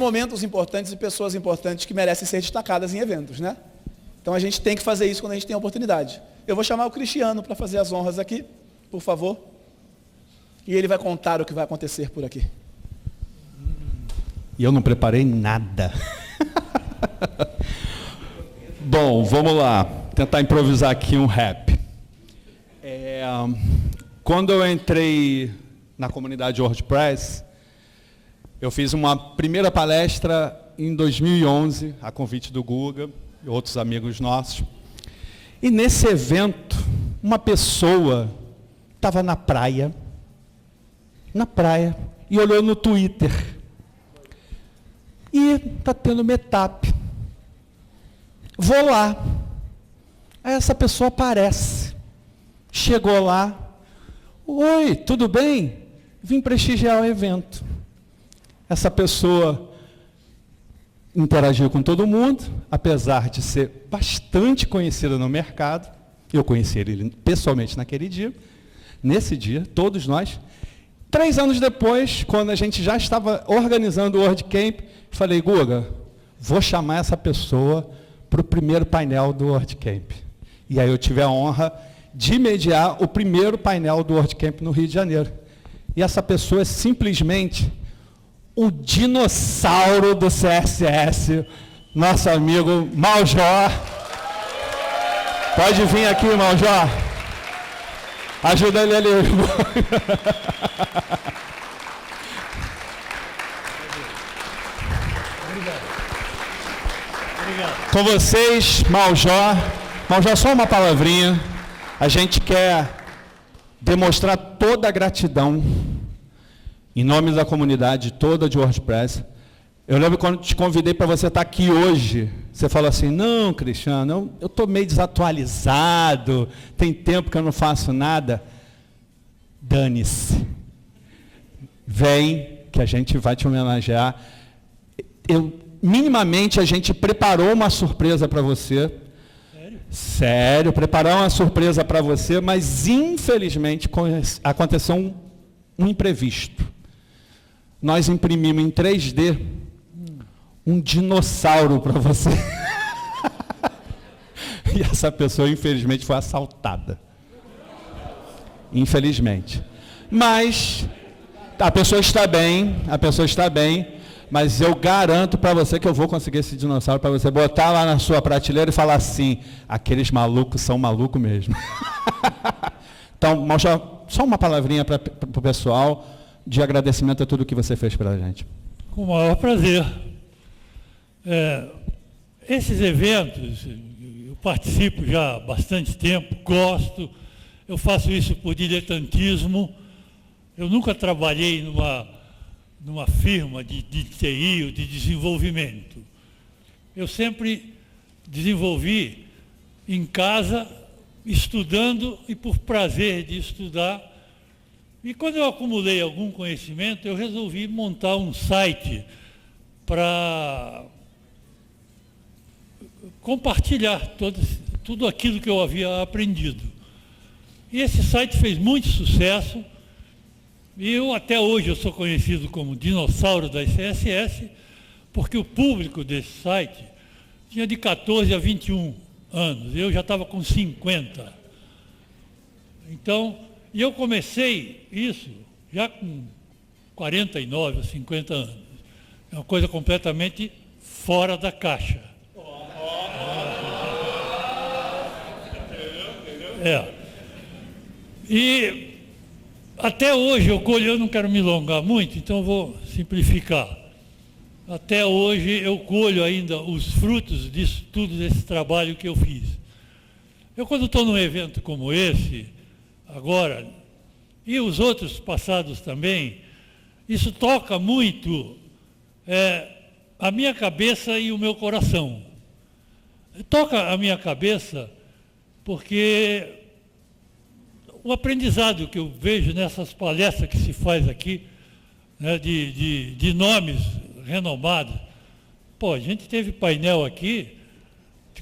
momentos importantes e pessoas importantes que merecem ser destacadas em eventos, né? Então a gente tem que fazer isso quando a gente tem a oportunidade. Eu vou chamar o Cristiano para fazer as honras aqui, por favor. E ele vai contar o que vai acontecer por aqui. E eu não preparei nada. Bom, vamos lá. Tentar improvisar aqui um rap. Quando eu entrei na comunidade WordPress, eu fiz uma primeira palestra em 2011, a convite do Guga e outros amigos nossos. E nesse evento, uma pessoa estava na praia, e olhou no Twitter. E está tendo meetup. Vou lá. Aí essa pessoa aparece. Chegou lá. Oi, tudo bem? Vim prestigiar o evento. Essa pessoa interagiu com todo mundo, apesar de ser bastante conhecida no mercado. Eu conheci ele pessoalmente naquele dia. Nesse dia, todos nós. 3 anos depois, quando a gente já estava organizando o WordCamp, falei, Guga, vou chamar essa pessoa para o primeiro painel do WordCamp. E aí eu tive a honra de mediar o primeiro painel do WordCamp no Rio de Janeiro. E essa pessoa é simplesmente o dinossauro do CSS, nosso amigo Maljó. Pode vir aqui, Maljó. Ajuda ele ali. Com vocês, Maljó. Maljó, só uma palavrinha. A gente quer demonstrar toda a gratidão em nome da comunidade toda de WordPress. Eu lembro quando te convidei para você estar aqui hoje, você falou assim, não, Cristiano, eu estou meio desatualizado, tem tempo que eu não faço nada. Dane-se. Vem, que a gente vai te homenagear. Minimamente, a gente preparou uma surpresa para você. Sério? Sério, preparou uma surpresa para você, mas, infelizmente, aconteceu um imprevisto. Nós imprimimos em 3D um dinossauro para você. E essa pessoa, infelizmente, foi assaltada. Infelizmente. Mas a pessoa está bem, mas eu garanto para você que eu vou conseguir esse dinossauro para você botar lá na sua prateleira e falar assim, aqueles malucos são malucos mesmo. Então, só uma palavrinha para o pessoal de agradecimento a tudo que você fez pela gente. Com o maior prazer. Esses eventos, eu participo já há bastante tempo, gosto, eu faço isso por diletantismo. Eu nunca trabalhei numa firma de TI ou de desenvolvimento. Eu sempre desenvolvi em casa, estudando e por prazer de estudar. E quando eu acumulei algum conhecimento, eu resolvi montar um site para compartilhar tudo aquilo que eu havia aprendido. E esse site fez muito sucesso. E até hoje eu sou conhecido como dinossauro da CSS, porque o público desse site tinha de 14 a 21 anos. Eu já estava com 50. Então, e eu comecei isso já com 49 ou 50 anos. É uma coisa completamente fora da caixa. E até hoje eu não quero me alongar muito, então eu vou simplificar. Até hoje eu colho ainda os frutos disso tudo, desse trabalho que eu fiz. Eu, quando estou num evento como esse, agora, e os outros passados também, isso toca muito a minha cabeça e o meu coração. Toca a minha cabeça porque o aprendizado que eu vejo nessas palestras que se faz aqui, né, de nomes renomados. Pô, a gente teve painel aqui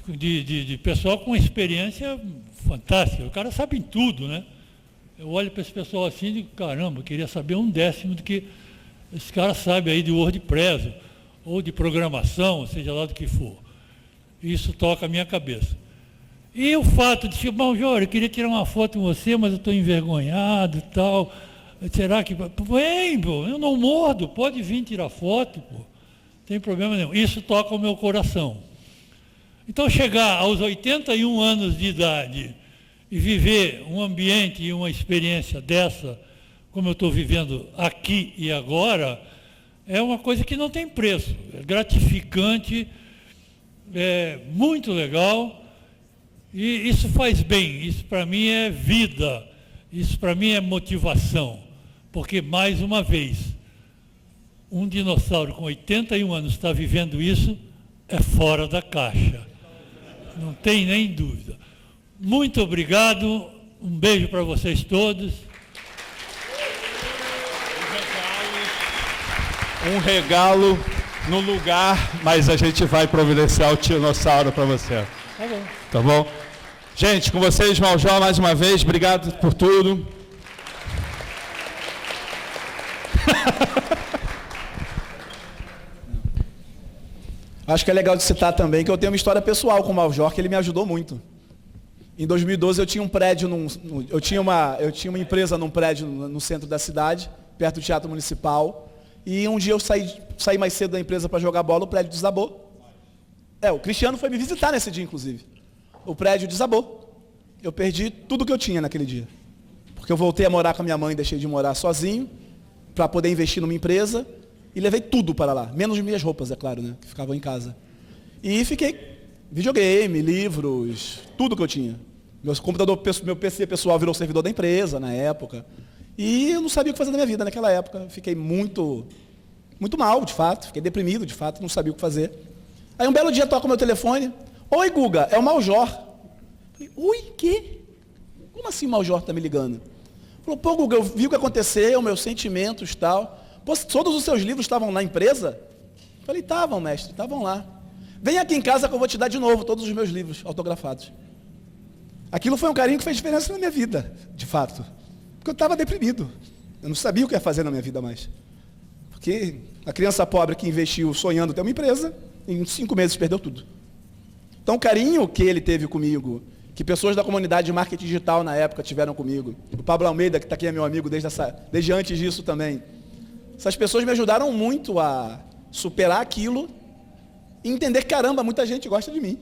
de pessoal com experiência fantástica. Os caras sabem tudo, né? Eu olho para esse pessoal assim e digo, caramba, eu queria saber 1/10 do que esse cara sabe aí de WordPress, ou de programação, seja lá do que for. Isso toca a minha cabeça. E o fato de, tipo, Jorge, eu queria tirar uma foto com você, mas eu estou envergonhado e tal. Será que... Vem, pô, eu não mordo, pode vir tirar foto, pô. Não tem problema nenhum. Isso toca o meu coração. Então, chegar aos 81 anos de idade e viver um ambiente e uma experiência dessa, como eu estou vivendo aqui e agora, é uma coisa que não tem preço. É gratificante, é muito legal, e isso faz bem. Isso para mim é vida, isso para mim é motivação. Porque, mais uma vez, um dinossauro com 81 anos está vivendo isso, é fora da caixa. Não tem nem dúvida. Muito obrigado, um beijo para vocês todos. Um regalo no lugar, mas a gente vai providenciar o dinossauro para você. Tá bom. Tá bom? Gente, com vocês, Maljó, mais uma vez, obrigado por tudo. Acho que é legal de citar também que eu tenho uma história pessoal com o Maljor, que ele me ajudou muito. Em 2012 eu tinha um prédio, eu tinha uma empresa num prédio no centro da cidade, perto do Teatro Municipal, e um dia eu saí mais cedo da empresa para jogar bola, o prédio desabou. O Cristiano foi me visitar nesse dia, inclusive. O prédio desabou. Eu perdi tudo que eu tinha naquele dia. Porque eu voltei a morar com a minha mãe, deixei de morar sozinho, para poder investir numa empresa, e levei tudo para lá, menos minhas roupas, é claro, né, que ficavam em casa. E fiquei, videogame, livros, tudo que eu tinha. Meu PC pessoal virou servidor da empresa na época. E eu não sabia o que fazer da minha vida naquela época. Fiquei muito mal, de fato, fiquei deprimido, de fato, não sabia o que fazer. Aí um belo dia toca o meu telefone. Oi, Guga, é o Maljor. Falei, oi, quê? Como assim o Maljor está me ligando? Falou, pô, Guga, eu vi o que aconteceu, meus sentimentos e tal. Pô, todos os seus livros estavam na empresa? Falei, estavam, mestre, estavam lá. Vem aqui em casa que eu vou te dar de novo todos os meus livros autografados. Aquilo foi um carinho que fez diferença na minha vida, de fato. Porque eu estava deprimido. Eu não sabia o que ia fazer na minha vida mais. Porque a criança pobre que investiu sonhando ter uma empresa, em 5 meses perdeu tudo. Então o carinho que ele teve comigo, que pessoas da comunidade de marketing digital na época tiveram comigo, o Pablo Almeida, que está aqui é meu amigo desde antes disso também, essas pessoas me ajudaram muito a superar aquilo e entender que, caramba, muita gente gosta de mim.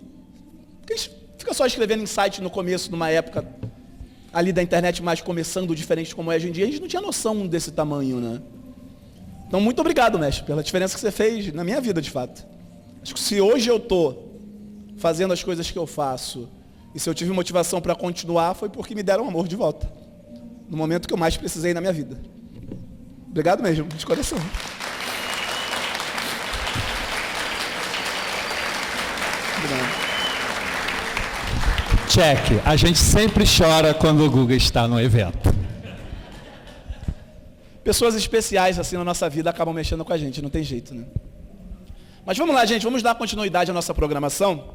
Porque a gente fica só escrevendo em site no começo, numa época ali da internet mais começando diferente como é hoje em dia, a gente não tinha noção desse tamanho, né? Então, muito obrigado, mestre, pela diferença que você fez na minha vida, de fato. Acho que se hoje eu estou fazendo as coisas que eu faço, e se eu tive motivação para continuar, foi porque me deram amor de volta. No momento que eu mais precisei na minha vida. Obrigado mesmo, de coração. Obrigado. Check. A gente sempre chora quando o Guga está no evento. Pessoas especiais assim na nossa vida acabam mexendo com a gente, não tem jeito, né? Mas vamos lá, gente, vamos dar continuidade à nossa programação.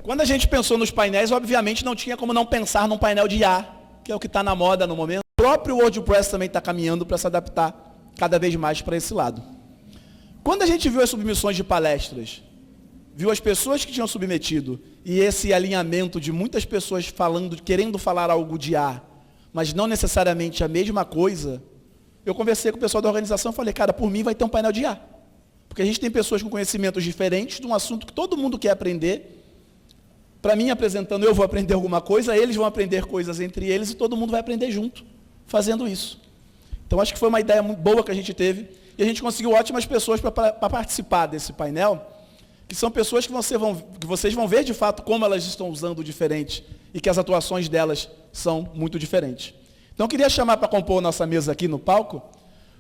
Quando a gente pensou nos painéis, obviamente não tinha como não pensar num painel de IA, que é o que está na moda no momento. O próprio WordPress também está caminhando para se adaptar cada vez mais para esse lado. Quando a gente viu as submissões de palestras, viu as pessoas que tinham submetido, e esse alinhamento de muitas pessoas falando, querendo falar algo de IA, mas não necessariamente a mesma coisa, eu conversei com o pessoal da organização e falei, cara, por mim vai ter um painel de IA. Porque a gente tem pessoas com conhecimentos diferentes de um assunto que todo mundo quer aprender. Para mim, apresentando, eu vou aprender alguma coisa, eles vão aprender coisas entre eles e todo mundo vai aprender junto, fazendo isso. Então, acho que foi uma ideia muito boa que a gente teve e a gente conseguiu ótimas pessoas para participar desse painel, que são pessoas que vocês vão ver de fato como elas estão usando diferente e que as atuações delas são muito diferentes. Então, eu queria chamar para compor nossa mesa aqui no palco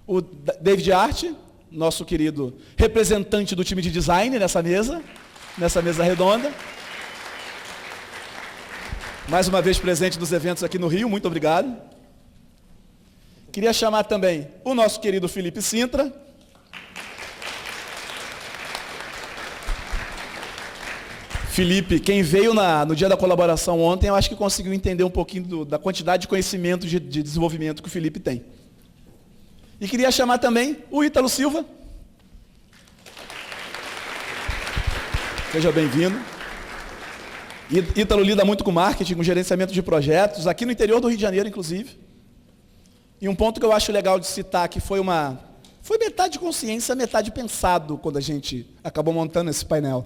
o David Art, nosso querido representante do time de design nessa mesa redonda. Mais uma vez presente nos eventos aqui no Rio, muito obrigado. Queria chamar também o nosso querido Felipe Sintra. Felipe, quem veio no dia da colaboração ontem, eu acho que conseguiu entender um pouquinho da quantidade de conhecimento de desenvolvimento que o Felipe tem. E queria chamar também o Ítalo Silva, Seja bem-vindo. Ítalo lida muito com marketing, com gerenciamento de projetos, aqui no interior do Rio de Janeiro, inclusive. E um ponto que eu acho legal de citar, que foi metade consciência, metade pensado, quando a gente acabou montando esse painel.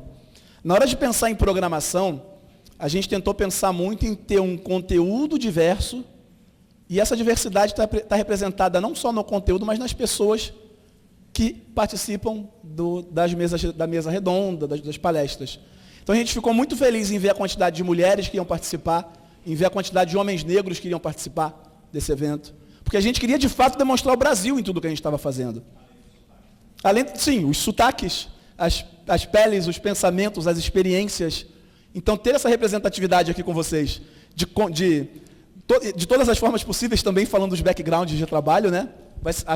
Na hora de pensar em programação, a gente tentou pensar muito em ter um conteúdo diverso, e essa diversidade está representada não só no conteúdo, mas nas pessoas que participam da mesa redonda, das palestras. Então a gente ficou muito feliz em ver a quantidade de mulheres que iam participar, em ver a quantidade de homens negros que iriam participar desse evento. Porque a gente queria, de fato, demonstrar o Brasil em tudo que a gente estava fazendo. Além, sim, os sotaques, as peles, os pensamentos, as experiências. Então, ter essa representatividade aqui com vocês, de todas as formas possíveis, também falando dos backgrounds de trabalho, né?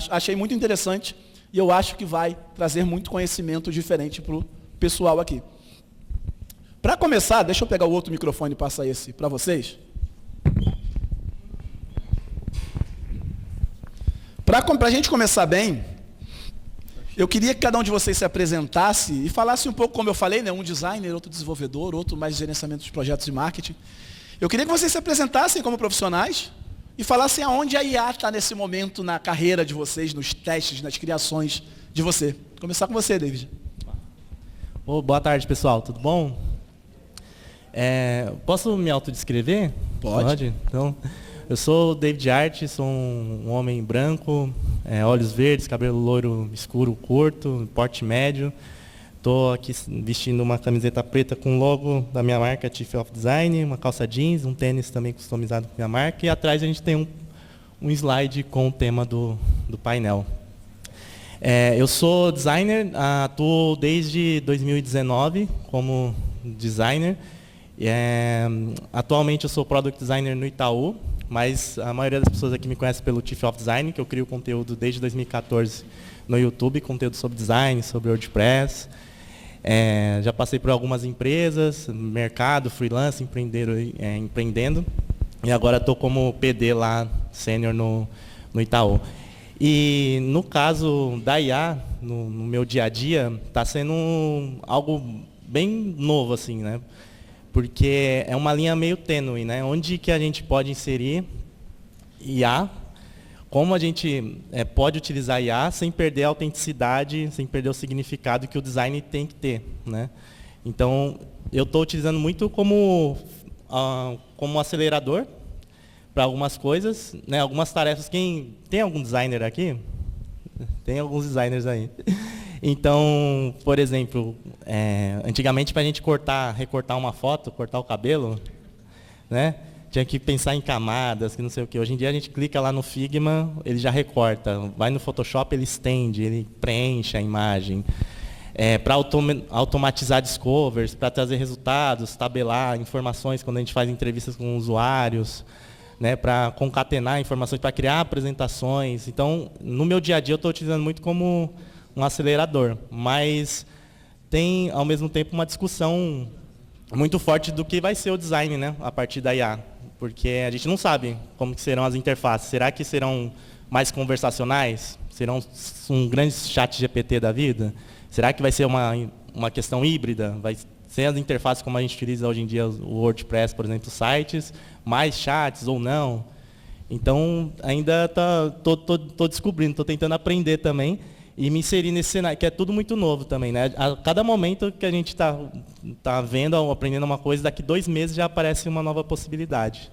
Achei muito interessante e eu acho que vai trazer muito conhecimento diferente para o pessoal aqui. Para começar, deixa eu pegar o outro microfone e passar esse para vocês. Para a gente começar bem, eu queria que cada um de vocês se apresentasse e falasse um pouco, como eu falei, né, um designer, outro desenvolvedor, outro mais gerenciamento de projetos de marketing. Eu queria que vocês se apresentassem como profissionais e falassem aonde a IA está nesse momento na carreira de vocês, nos testes, nas criações de você. Vou começar com você, David. Boa tarde, pessoal. Tudo bom? Posso me autodescrever? Pode. Então, eu sou o David Art, sou um homem branco, olhos verdes, cabelo loiro escuro curto, porte médio. Estou aqui vestindo uma camiseta preta com o logo da minha marca, Chief of Design, uma calça jeans, um tênis também customizado com a minha marca. E atrás a gente tem um slide com o tema do painel. Eu sou designer, atuo desde 2019 como designer. Atualmente eu sou Product Designer no Itaú, mas a maioria das pessoas aqui me conhece pelo Chief of Design, que eu crio conteúdo desde 2014 no YouTube, conteúdo sobre design, sobre WordPress. Já passei por algumas empresas, mercado, freelance, empreendendo, e agora estou como PD lá, sênior no Itaú. E no caso da IA, no meu dia a dia, está sendo algo bem novo, assim, né? Porque é uma linha meio tênue, né? Onde que a gente pode inserir IA, como a gente pode utilizar IA sem perder a autenticidade, sem perder o significado que o design tem que ter, né? Então, eu estou utilizando muito como acelerador para algumas coisas, né? Algumas tarefas. Tem algum designer aqui? Tem alguns designers aí. Então, por exemplo, antigamente para a gente recortar uma foto, cortar o cabelo, né, tinha que pensar em camadas, que não sei o quê. Hoje em dia a gente clica lá no Figma, ele já recorta. Vai no Photoshop, ele estende, ele preenche a imagem. Para automatizar discovers, para trazer resultados, tabelar informações quando a gente faz entrevistas com usuários, né, para concatenar informações, para criar apresentações. Então, no meu dia a dia eu estou utilizando muito como um acelerador, mas tem, ao mesmo tempo, uma discussão muito forte do que vai ser o design, né, a partir da IA, porque a gente não sabe como que serão as interfaces. Será que serão mais conversacionais? Serão um grande chat GPT da vida? Será que vai ser uma questão híbrida? Vai ser as interfaces como a gente utiliza hoje em dia, o WordPress, por exemplo, sites, mais chats ou não? Então, ainda estou descobrindo, estou tentando aprender também, e me inserir nesse cenário, que é tudo muito novo também, né? A cada momento que a gente está vendo, ou aprendendo uma coisa, daqui 2 meses já aparece uma nova possibilidade.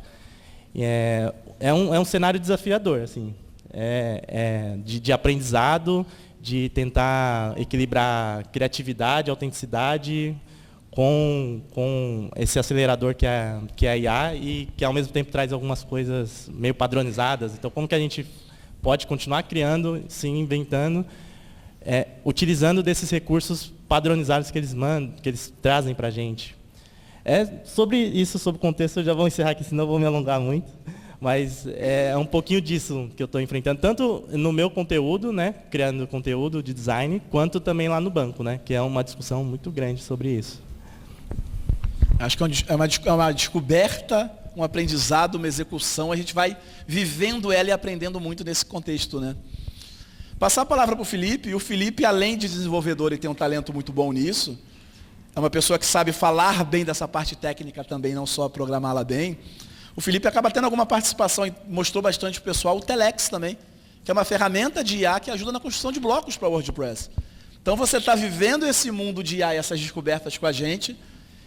É um cenário desafiador, assim, de aprendizado, de tentar equilibrar criatividade, autenticidade, com esse acelerador que é a IA, e que ao mesmo tempo traz algumas coisas meio padronizadas. Então, como que a gente pode continuar criando, se inventando, utilizando desses recursos padronizados que eles trazem para a gente. Sobre isso, sobre o contexto, eu já vou encerrar aqui, senão eu vou me alongar muito. Mas é um pouquinho disso que eu estou enfrentando, tanto no meu conteúdo, né, criando conteúdo de design, quanto também lá no banco, né, que é uma discussão muito grande sobre isso. Acho que é uma descoberta, um aprendizado, uma execução. A gente vai vivendo ela e aprendendo muito nesse contexto, né? Passar a palavra para o Felipe, e o Felipe, além de desenvolvedor, ele tem um talento muito bom nisso. é uma pessoa que sabe falar bem dessa parte técnica também, não só programá-la bem. O Felipe acaba tendo alguma participação e mostrou bastante para o pessoal o Telex também, que é uma ferramenta de IA que ajuda na construção de blocos para o WordPress. Então você está vivendo esse mundo de IA e essas descobertas com a gente,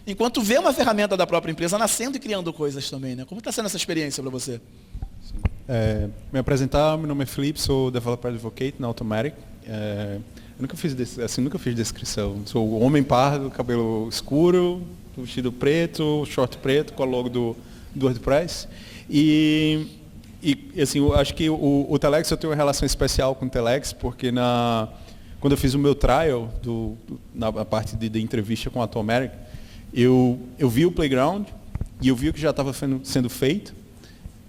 enquanto vê uma ferramenta da própria empresa nascendo e criando coisas também, né? Como está sendo essa experiência para você? Me apresentar, meu nome é Felipe, sou Developer Advocate na Automatic. Eu nunca fiz descrição. Sou homem pardo, cabelo escuro, vestido preto, short preto, com a logo do WordPress. E assim, eu acho que o Telex, eu tenho uma relação especial com o Telex, porque quando eu fiz o meu trial, na parte de entrevista com a Automatic, eu vi o Playground e eu vi o que já estava sendo feito.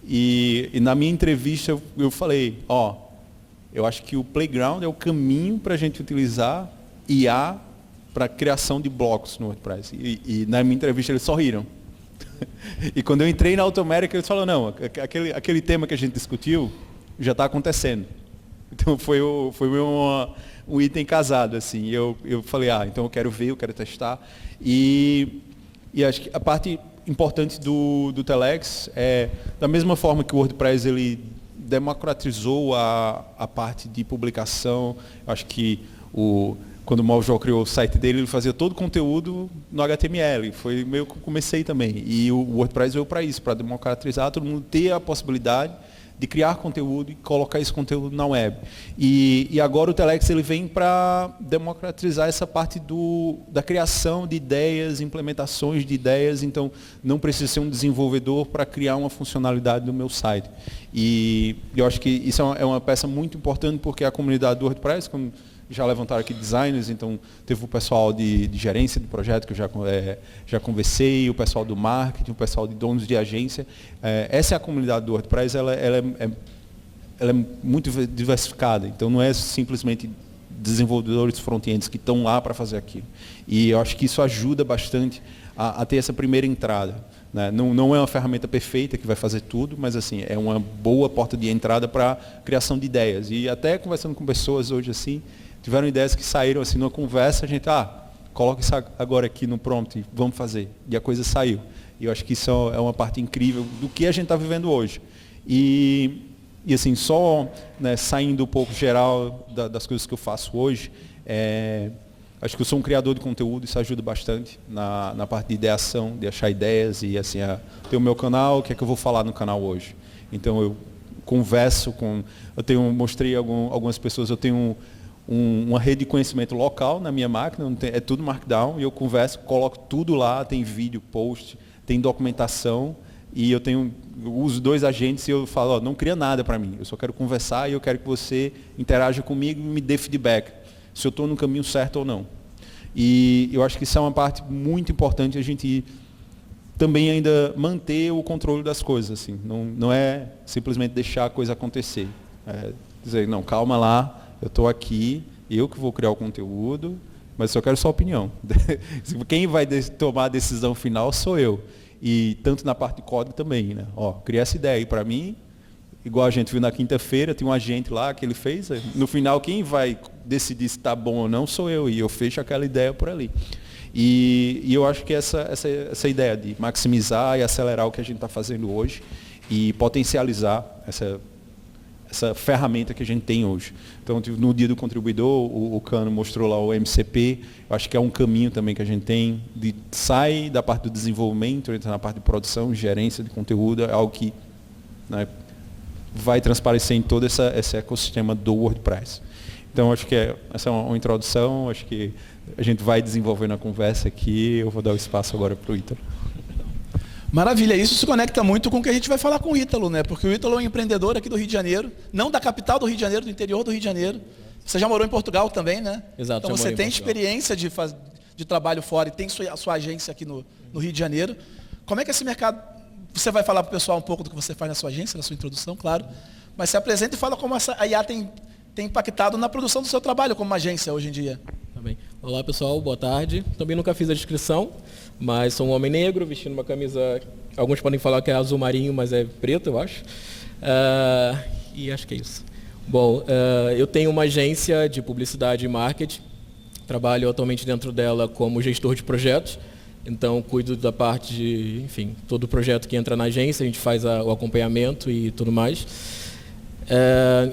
E na minha entrevista eu falei, eu acho que o Playground é o caminho para a gente utilizar IA para a criação de blocos no WordPress. E na minha entrevista eles sorriram. E quando eu entrei na Automatic, eles falaram, não, aquele tema que a gente discutiu já está acontecendo. Então foi um item casado, assim. Eu falei, então eu quero ver, eu quero testar. E acho que a parte importante do Telex é, da mesma forma que o WordPress ele democratizou a parte de publicação, acho que quando o Maljó criou o site dele, ele fazia todo o conteúdo no HTML. Foi meio que eu comecei também. E o WordPress veio para isso, para democratizar, todo mundo ter a possibilidade de criar conteúdo e colocar esse conteúdo na web. E agora o Telex ele vem para democratizar essa parte da criação de ideias, implementações de ideias, então não precisa ser um desenvolvedor para criar uma funcionalidade do meu site. E eu acho que isso é uma peça muito importante, porque a comunidade do WordPress, como já levantaram aqui designers, então teve o pessoal de gerência de projeto que eu já conversei, o pessoal do marketing, o pessoal de donos de agência. Essa é a comunidade do WordPress, ela é muito diversificada, então não é simplesmente desenvolvedores front-ends que estão lá para fazer aquilo. E eu acho que isso ajuda bastante a ter essa primeira entrada. Né? Não é uma ferramenta perfeita que vai fazer tudo, mas assim, é uma boa porta de entrada para criação de ideias. E até conversando com pessoas hoje assim, tiveram ideias que saíram assim numa conversa, a gente, coloca isso agora aqui no prompt, vamos fazer. E a coisa saiu. E eu acho que isso é uma parte incrível do que a gente está vivendo hoje. E assim, só saindo um pouco geral das coisas que eu faço hoje, acho que eu sou um criador de conteúdo, isso ajuda bastante na parte de ideação, de achar ideias e assim, ter o meu canal, o que é que eu vou falar no canal hoje. Então eu converso mostrei algumas pessoas, eu tenho uma rede de conhecimento local na minha máquina, é tudo Markdown, e eu converso, coloco tudo lá, tem vídeo, post, tem documentação, e eu uso 2 agentes e eu falo, não cria nada para mim, eu só quero conversar e eu quero que você interaja comigo e me dê feedback, se eu estou no caminho certo ou não. E eu acho que isso é uma parte muito importante, a gente também ainda manter o controle das coisas, assim, não é simplesmente deixar a coisa acontecer. Dizer, não, calma lá, eu estou aqui, eu que vou criar o conteúdo, mas só quero sua opinião. Quem vai tomar a decisão final sou eu. E tanto na parte de código também, né? Cria essa ideia aí para mim, igual a gente viu na quinta-feira, tem um agente lá que ele fez, no final quem vai decidir se está bom ou não sou eu, e eu fecho aquela ideia por ali. E eu acho que essa ideia de maximizar e acelerar o que a gente está fazendo hoje e potencializar essa ferramenta que a gente tem hoje. Então, no dia do contribuidor, o Cano mostrou lá o MCP, eu acho que é um caminho também que a gente tem, sai da parte do desenvolvimento, entra na parte de produção, gerência de conteúdo, é algo que vai transparecer em todo esse ecossistema do WordPress. Então, acho que essa é uma introdução, acho que a gente vai desenvolvendo a conversa aqui, eu vou dar o espaço agora para o Ítalo. Maravilha, isso se conecta muito com o que a gente vai falar com o Ítalo, né? Porque o Ítalo é um empreendedor aqui do Rio de Janeiro, não da capital do Rio de Janeiro, do interior do Rio de Janeiro. Você já morou em Portugal também, né? Exato. Então você tem experiência de trabalho fora e tem a sua agência aqui no Rio de Janeiro. Como é que esse mercado... Você vai falar para o pessoal um pouco do que você faz na sua agência, na sua introdução, claro. Mas se apresenta e fala como a IA tem impactado na produção do seu trabalho como agência hoje em dia. Tá bem. Olá, pessoal, boa tarde. Também nunca fiz a descrição, mas sou um homem negro, vestindo uma camisa, alguns podem falar que é azul marinho, mas é preto, eu acho. E acho que é isso. Bom, eu tenho uma agência de publicidade e marketing Trabalho atualmente dentro dela como gestor de projetos. Então, cuido da parte de, enfim, todo projeto que entra na agência, a gente faz o acompanhamento e tudo mais.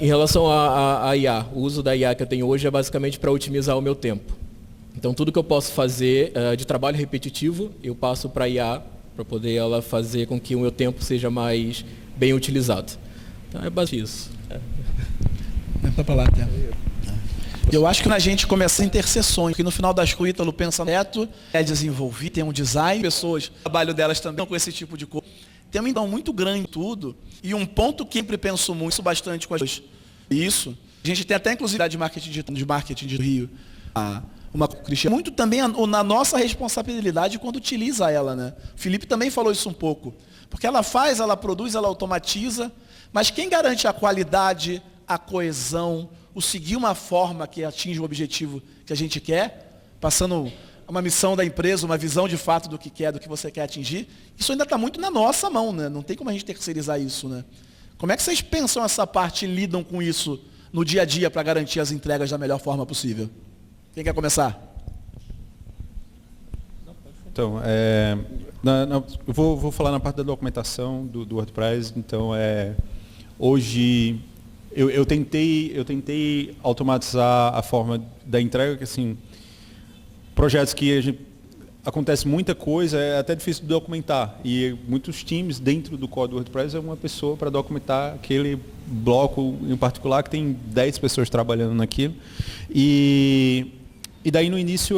Em relação à IA, o uso da IA que eu tenho hoje é basicamente para otimizar o meu tempo. Então, tudo que eu posso fazer de trabalho repetitivo, eu passo para a IA, para poder ela fazer com que o meu tempo seja mais bem utilizado. Então, é basicamente isso. Para lá, eu acho que a gente começa a interseções, que no final das contas, o Ítalo pensa neto, é desenvolver, tem um design, pessoas, o trabalho delas também com esse tipo de coisa. Tem uma então muito grande tudo, e um ponto que sempre penso muito, bastante com as coisas. Isso, a gente tem até inclusive de marketing de Rio, uma Cristiano, muito também na nossa responsabilidade quando utiliza ela, né? O Felipe também falou isso um pouco, porque ela faz, ela produz, ela automatiza, mas quem garante a qualidade, a coesão, o seguir uma forma que atinge o objetivo que a gente quer, passando uma missão da empresa, uma visão de fato do que quer, do que você quer atingir, isso ainda está muito na nossa mão, né? Não tem como a gente terceirizar isso, né? Como é que vocês pensam essa parte e lidam com isso no dia a dia para garantir as entregas da melhor forma possível? Quem quer começar? Então, eu vou falar na parte da documentação do WordPress. Então, hoje eu tentei automatizar a forma da entrega, que assim, projetos que acontece muita coisa, é até difícil de documentar. E muitos times dentro do código do WordPress é uma pessoa para documentar aquele bloco em particular, que tem 10 pessoas trabalhando naquilo. E daí no início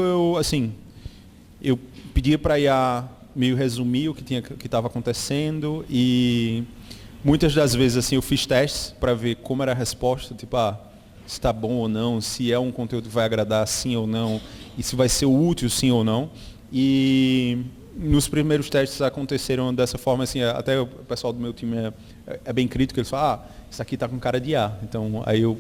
eu pedia para a IA meio resumir o que estava acontecendo, e muitas das vezes assim eu fiz testes para ver como era a resposta, tipo, se está bom ou não, se é um conteúdo que vai agradar sim ou não, e se vai ser útil sim ou não. E nos primeiros testes aconteceram dessa forma, assim, até o pessoal do meu time é bem crítico, eles falam, isso aqui está com cara de IA. Então aí eu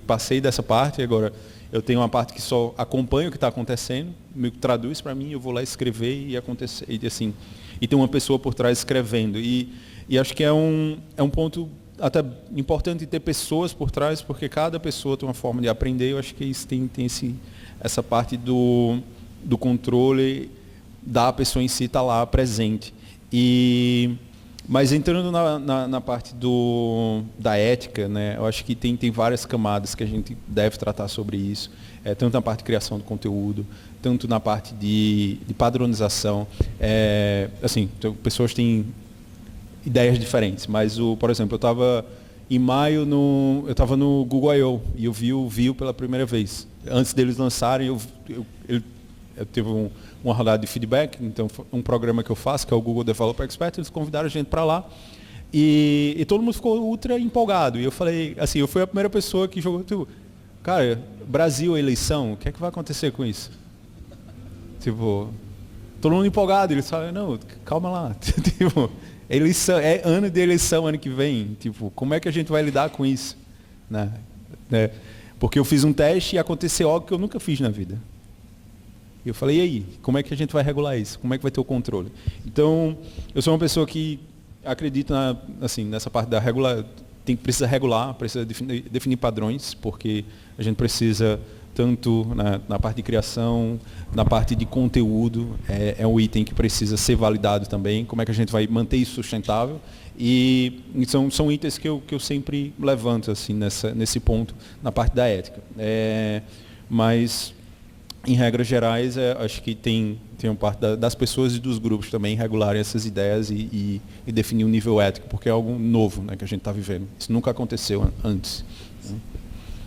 passei dessa parte, e agora eu tenho uma parte que só acompanha o que está acontecendo, me traduz para mim, eu vou lá escrever e acontecer, e assim, e tem uma pessoa por trás escrevendo. E acho que é um ponto até importante ter pessoas por trás, porque cada pessoa tem uma forma de aprender. Eu acho que isso tem essa parte do controle da pessoa em si estar lá presente. Mas entrando na parte da ética, né, eu acho que tem várias camadas que a gente deve tratar sobre isso, tanto na parte de criação do conteúdo, tanto na parte de padronização. Assim, pessoas têm ideias diferentes, mas, por exemplo, eu estava em maio, eu estava no Google I.O. e eu vi o Vue pela primeira vez. Antes deles lançarem, eu tive uma rodada de feedback, então um programa que eu faço, que é o Google Developer Expert, eles convidaram a gente para lá, e todo mundo ficou ultra empolgado. E eu falei, assim, eu fui a primeira pessoa que jogou, cara, Brasil, eleição, o que é que vai acontecer com isso? Tipo, todo mundo empolgado, eles falaram, não, calma lá, tipo, eleição, é ano de eleição ano que vem, tipo, como é que a gente vai lidar com isso? Né? Porque eu fiz um teste e aconteceu algo que eu nunca fiz na vida. E eu falei, e aí, como é que a gente vai regular isso? Como é que vai ter o controle? Então, eu sou uma pessoa que acredita nessa parte da precisa regular, precisa definir padrões, porque a gente precisa tanto na parte de criação, na parte de conteúdo, é um item que precisa ser validado também, como é que a gente vai manter isso sustentável, e são itens que eu sempre levanto assim, nesse ponto, na parte da ética. Mas, em regras gerais, acho que tem uma parte das pessoas e dos grupos também regularem essas ideias e definir um nível ético, porque é algo novo, né, que a gente está vivendo. Isso nunca aconteceu antes. Né?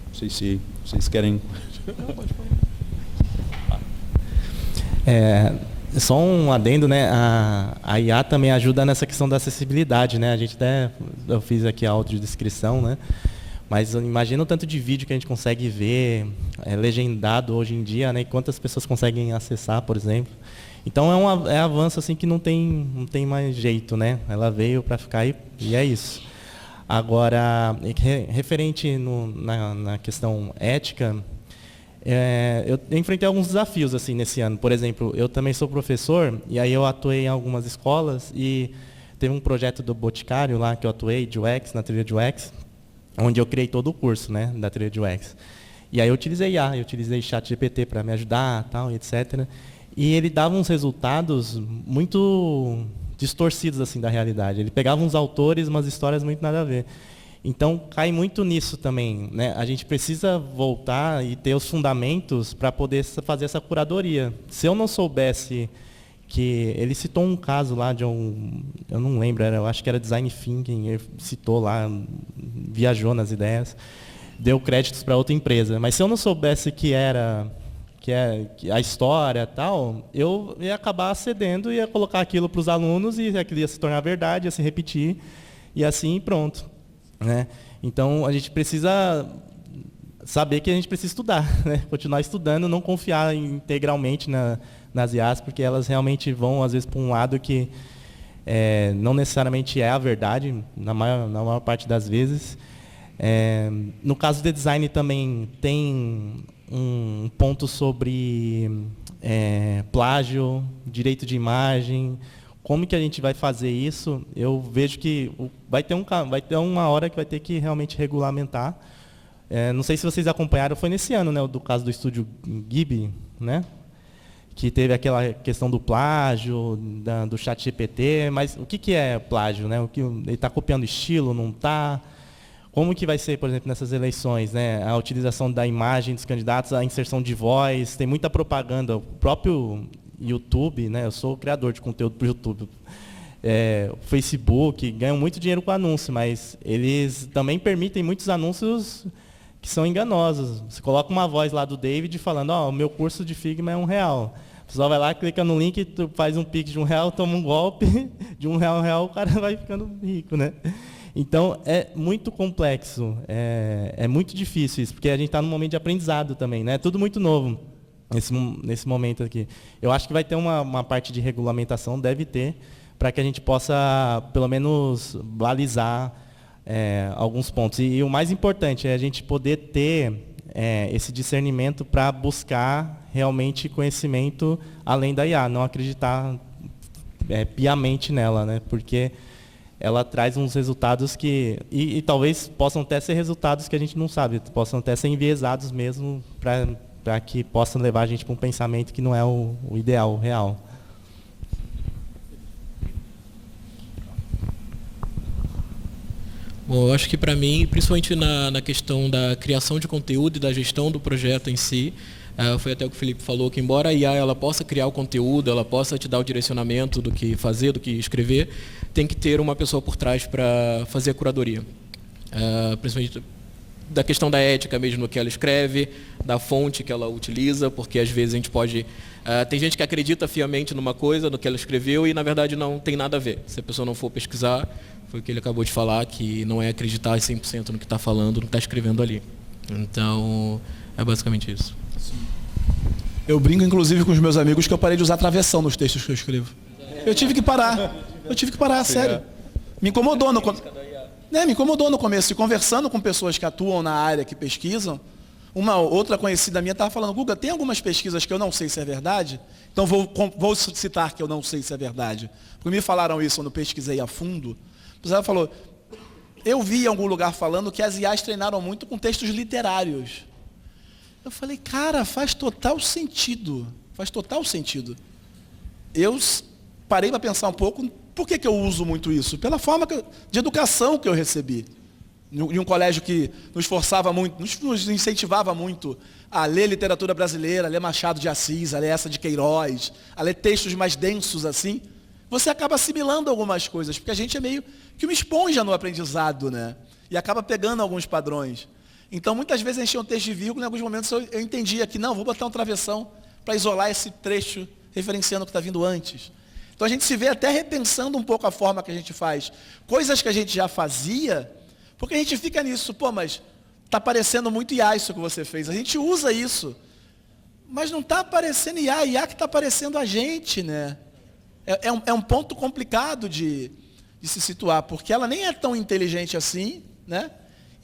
Não sei se vocês querem... Não, pode falar. Só um adendo, né? A IA também ajuda nessa questão da acessibilidade, né? Eu fiz aqui a audiodescrição, né? Mas imagina o tanto de vídeo que a gente consegue ver legendado hoje em dia, né? E quantas pessoas conseguem acessar, por exemplo. Então é avanço assim que não tem mais jeito, né? Ela veio para ficar e é isso. Agora, referente na questão ética, eu enfrentei alguns desafios assim nesse ano. Por exemplo, eu também sou professor e aí eu atuei em algumas escolas e teve um projeto do Boticário lá que eu atuei, de UX, na trilha de UX, onde eu criei todo o curso, né, da trilha de UX. E aí eu utilizei IA, eu utilizei ChatGPT para me ajudar, tal, etc. E ele dava uns resultados muito distorcidos assim da realidade. Ele pegava uns autores, umas histórias muito nada a ver. Então cai muito nisso também, né? A gente precisa voltar e ter os fundamentos para poder fazer essa curadoria. Se eu não soubesse que ele citou um caso lá de eu não lembro, eu acho que era design thinking, ele citou lá, viajou nas ideias, deu créditos para outra empresa. Mas se eu não soubesse que a história tal, eu ia acabar cedendo, ia colocar aquilo para os alunos e aquilo ia se tornar verdade, ia se repetir e assim pronto, né? Então a gente precisa saber que a gente precisa estudar, né? Continuar estudando, não confiar integralmente nas IAs, porque elas realmente vão às vezes para um lado que não necessariamente é a verdade, na maior parte das vezes. No caso de design também tem um ponto sobre plágio, direito de imagem. Como que a gente vai fazer isso? Eu vejo que vai ter uma hora que vai ter que realmente regulamentar. Não sei se vocês acompanharam, foi nesse ano, né, do caso do estúdio Ghibli, né? Que teve aquela questão do plágio, do ChatGPT, mas o que é plágio, né? Ele está copiando estilo, não está? Como que vai ser, por exemplo, nessas eleições, né? A utilização da imagem dos candidatos, a inserção de voz, tem muita propaganda. O próprio YouTube, né? Eu sou criador de conteúdo para o YouTube. O Facebook, ganham muito dinheiro com anúncio, mas eles também permitem muitos anúncios que são enganosos. Você coloca uma voz lá do David falando, o meu curso de Figma é R$1. O pessoal vai lá, clica no link, tu faz um pix de R$1, toma um golpe, de R$1, o cara vai ficando rico, né? Então, é muito complexo, é muito difícil isso, porque a gente está num momento de aprendizado também, né? É tudo muito novo nesse momento aqui. Eu acho que vai ter uma parte de regulamentação, deve ter, para que a gente possa, pelo menos, balizar alguns pontos. E o mais importante é a gente poder ter esse discernimento para buscar realmente conhecimento além da IA, não acreditar piamente nela, né? Porque ela traz uns resultados que... E talvez possam até ser resultados que a gente não sabe, possam até ser enviesados mesmo para que possam levar a gente para um pensamento que não é o ideal, o real. Bom, eu acho que para mim, principalmente na questão da criação de conteúdo e da gestão do projeto em si, foi até o que o Felipe falou, que embora a IA ela possa criar o conteúdo, ela possa te dar o direcionamento do que fazer, do que escrever, tem que ter uma pessoa por trás para fazer a curadoria. Principalmente da questão da ética mesmo do que ela escreve, da fonte que ela utiliza, porque às vezes a gente pode... tem gente que acredita fiamente numa coisa, no que ela escreveu, e na verdade não tem nada a ver. Se a pessoa não for pesquisar, foi o que ele acabou de falar, que não é acreditar 100% no que está falando, no que está escrevendo ali. Então, é basicamente isso. Eu brinco, inclusive, com os meus amigos que eu parei de usar travessão nos textos que eu escrevo. Eu tive que parar, sério. Me incomodou no começo. E conversando com pessoas que atuam na área, que pesquisam, uma outra conhecida minha estava falando, Guga, tem algumas pesquisas que eu não sei se é verdade, então vou citar que eu não sei se é verdade. Porque me falaram isso quando eu pesquisei a fundo. Ela falou, eu vi em algum lugar falando que as IAs treinaram muito com textos literários. Eu falei, cara, faz total sentido. Eu parei para pensar um pouco, por que eu uso muito isso? Pela forma de educação que eu recebi. Em um colégio que nos forçava muito, nos incentivava muito a ler literatura brasileira, a ler Machado de Assis, a ler essa de Queiroz, a ler textos mais densos assim, você acaba assimilando algumas coisas, porque a gente é meio que uma esponja no aprendizado, né? E acaba pegando alguns padrões. Então, muitas vezes a gente tinha um texto de vírgula, em alguns momentos eu entendia que não, vou botar um travessão para isolar esse trecho, referenciando o que está vindo antes. Então, a gente se vê até repensando um pouco a forma que a gente faz. Coisas que a gente já fazia, porque a gente fica nisso, mas está parecendo muito IA isso que você fez. A gente usa isso, mas não está aparecendo IA que está aparecendo a gente, né? É um ponto complicado de se situar, porque ela nem é tão inteligente assim, né?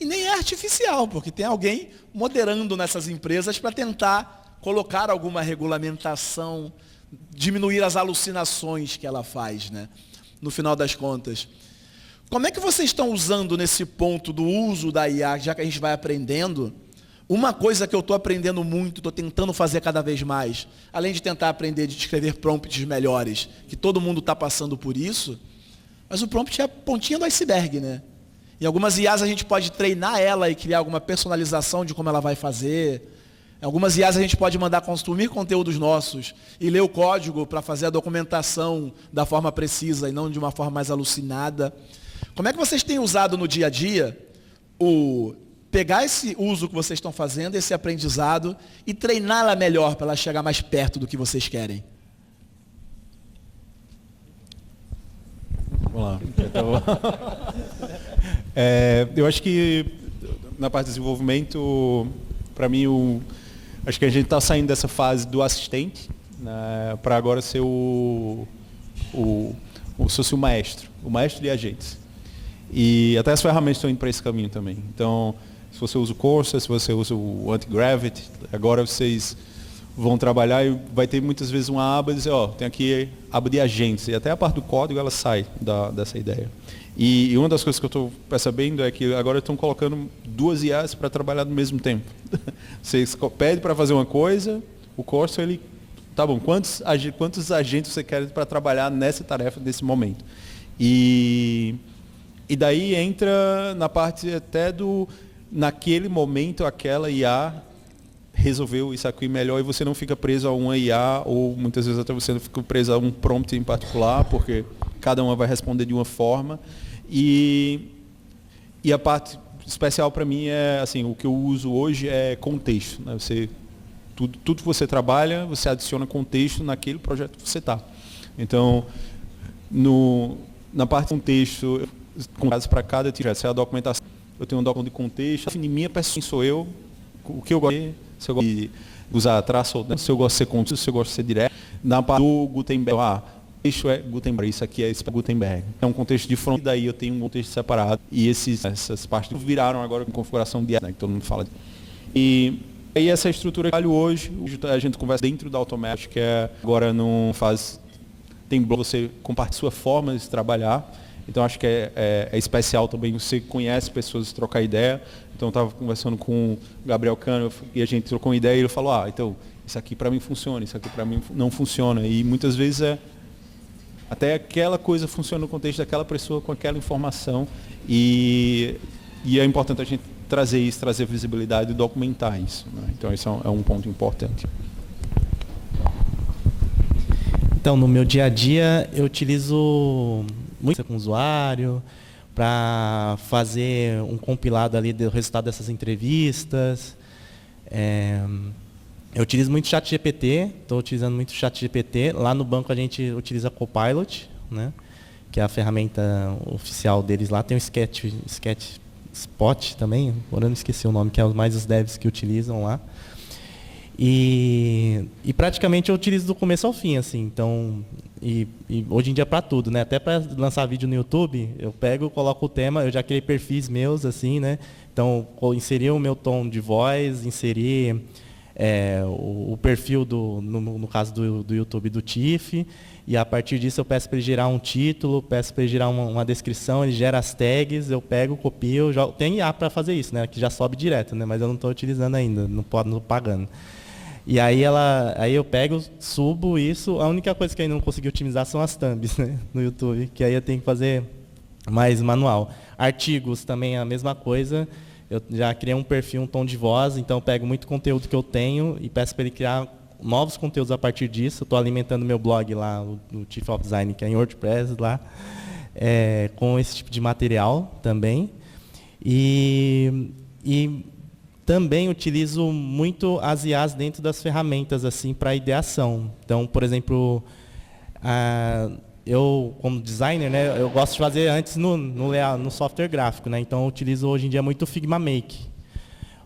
E nem é artificial, porque tem alguém moderando nessas empresas para tentar colocar alguma regulamentação, diminuir as alucinações que ela faz, né? No final das contas. Como é que vocês estão usando nesse ponto do uso da IA, já que a gente vai aprendendo, Uma coisa que eu estou aprendendo muito, estou tentando fazer cada vez mais, além de tentar aprender de escrever prompts melhores, que todo mundo está passando por isso, mas o prompt é a pontinha do iceberg, né? Em algumas IAs a gente pode treinar ela e criar alguma personalização de como ela vai fazer. Em algumas IAs a gente pode mandar consumir conteúdos nossos e ler o código para fazer a documentação da forma precisa e não de uma forma mais alucinada. Como é que vocês têm usado no dia a dia pegar esse uso que vocês estão fazendo, esse aprendizado, e treiná-la melhor para ela chegar mais perto do que vocês querem? Vamos lá. Eu acho que na parte de desenvolvimento, para mim, acho que a gente está saindo dessa fase do assistente, né, para agora ser o maestro de agentes. E até as ferramentas estão indo para esse caminho também. Então, se você usa o Corsa, se você usa o Anti-Gravity, agora vocês vão trabalhar e vai ter muitas vezes uma aba e dizer, tem aqui a aba de agentes. E até a parte do código ela sai dessa ideia. E uma das coisas que eu estou percebendo é que agora estão colocando 2 IAs para trabalhar no mesmo tempo. Você pede para fazer uma coisa, o Corsa, ele, tá bom, quantos agentes você quer para trabalhar nessa tarefa nesse momento? E daí entra na parte até naquele momento, aquela IA resolveu isso aqui melhor e você não fica preso a uma IA ou muitas vezes até você não fica preso a um prompt em particular, porque cada uma vai responder de uma forma. E a parte especial para mim é, assim, o que eu uso hoje é contexto, né? Tudo que você trabalha, você adiciona contexto naquele projeto que você está. Então, na parte de contexto, para cada projeto, se é a documentação, eu tenho um documento de contexto, define minha pessoa, sou eu, o que eu gosto de, se eu gosto de usar traço, se eu gosto de ser contínuo, se eu gosto de ser direto. Na parte do Gutenberg, isso é Gutenberg, isso aqui é Gutenberg. É um contexto de front, daí eu tenho um contexto separado. E essas partes viraram agora com configuração de, né, que todo mundo fala. E aí essa estrutura que eu trabalho hoje a gente conversa dentro da Automatic, que é agora não faz... Tem blog, você compartilha sua forma de trabalhar. Então acho que é especial também, você conhece pessoas, trocar ideia. Então eu estava conversando com o Gabriel Cano e a gente trocou uma ideia e ele falou, então, isso aqui para mim funciona, isso aqui para mim não funciona. E muitas vezes até aquela coisa funciona no contexto daquela pessoa com aquela informação. E é importante a gente trazer isso, trazer visibilidade e documentar isso, né? Então esse é um ponto importante. Então, no meu dia a dia, eu utilizo muito com o usuário para fazer um compilado ali do resultado dessas entrevistas. Eu utilizo muito o ChatGPT, estou utilizando muito o ChatGPT. Lá no banco a gente utiliza Copilot, né, que é a ferramenta oficial deles lá. Tem o Sketchspot também, agora eu não esqueci o nome, que é mais os devs que utilizam lá. E praticamente eu utilizo do começo ao fim, assim. Então, e hoje em dia para tudo, né? Até para lançar vídeo no YouTube, eu pego, coloco o tema, eu já criei perfis meus, assim, né? Então, inseri o meu tom de voz, inseri o perfil no caso do YouTube do TIFF, e a partir disso eu peço para ele gerar um título, peço para ele gerar uma descrição, ele gera as tags, eu pego, copio, tem IA para fazer isso, né? Que já sobe direto, né? Mas eu não estou utilizando ainda, não estou pagando. E aí eu pego, subo isso, a única coisa que eu ainda não consegui otimizar são as thumbs, né, no YouTube, que aí eu tenho que fazer mais manual. Artigos também é a mesma coisa, eu já criei um perfil, um tom de voz, então eu pego muito conteúdo que eu tenho e peço para ele criar novos conteúdos a partir disso. Eu estou alimentando meu blog lá, o Chief of Design, que é em WordPress lá, com esse tipo de material também. E também utilizo muito as IAs dentro das ferramentas assim para ideação. Então, por exemplo, eu como designer, né, eu gosto de fazer antes no software gráfico, né? Então eu utilizo hoje em dia muito o Figma Make.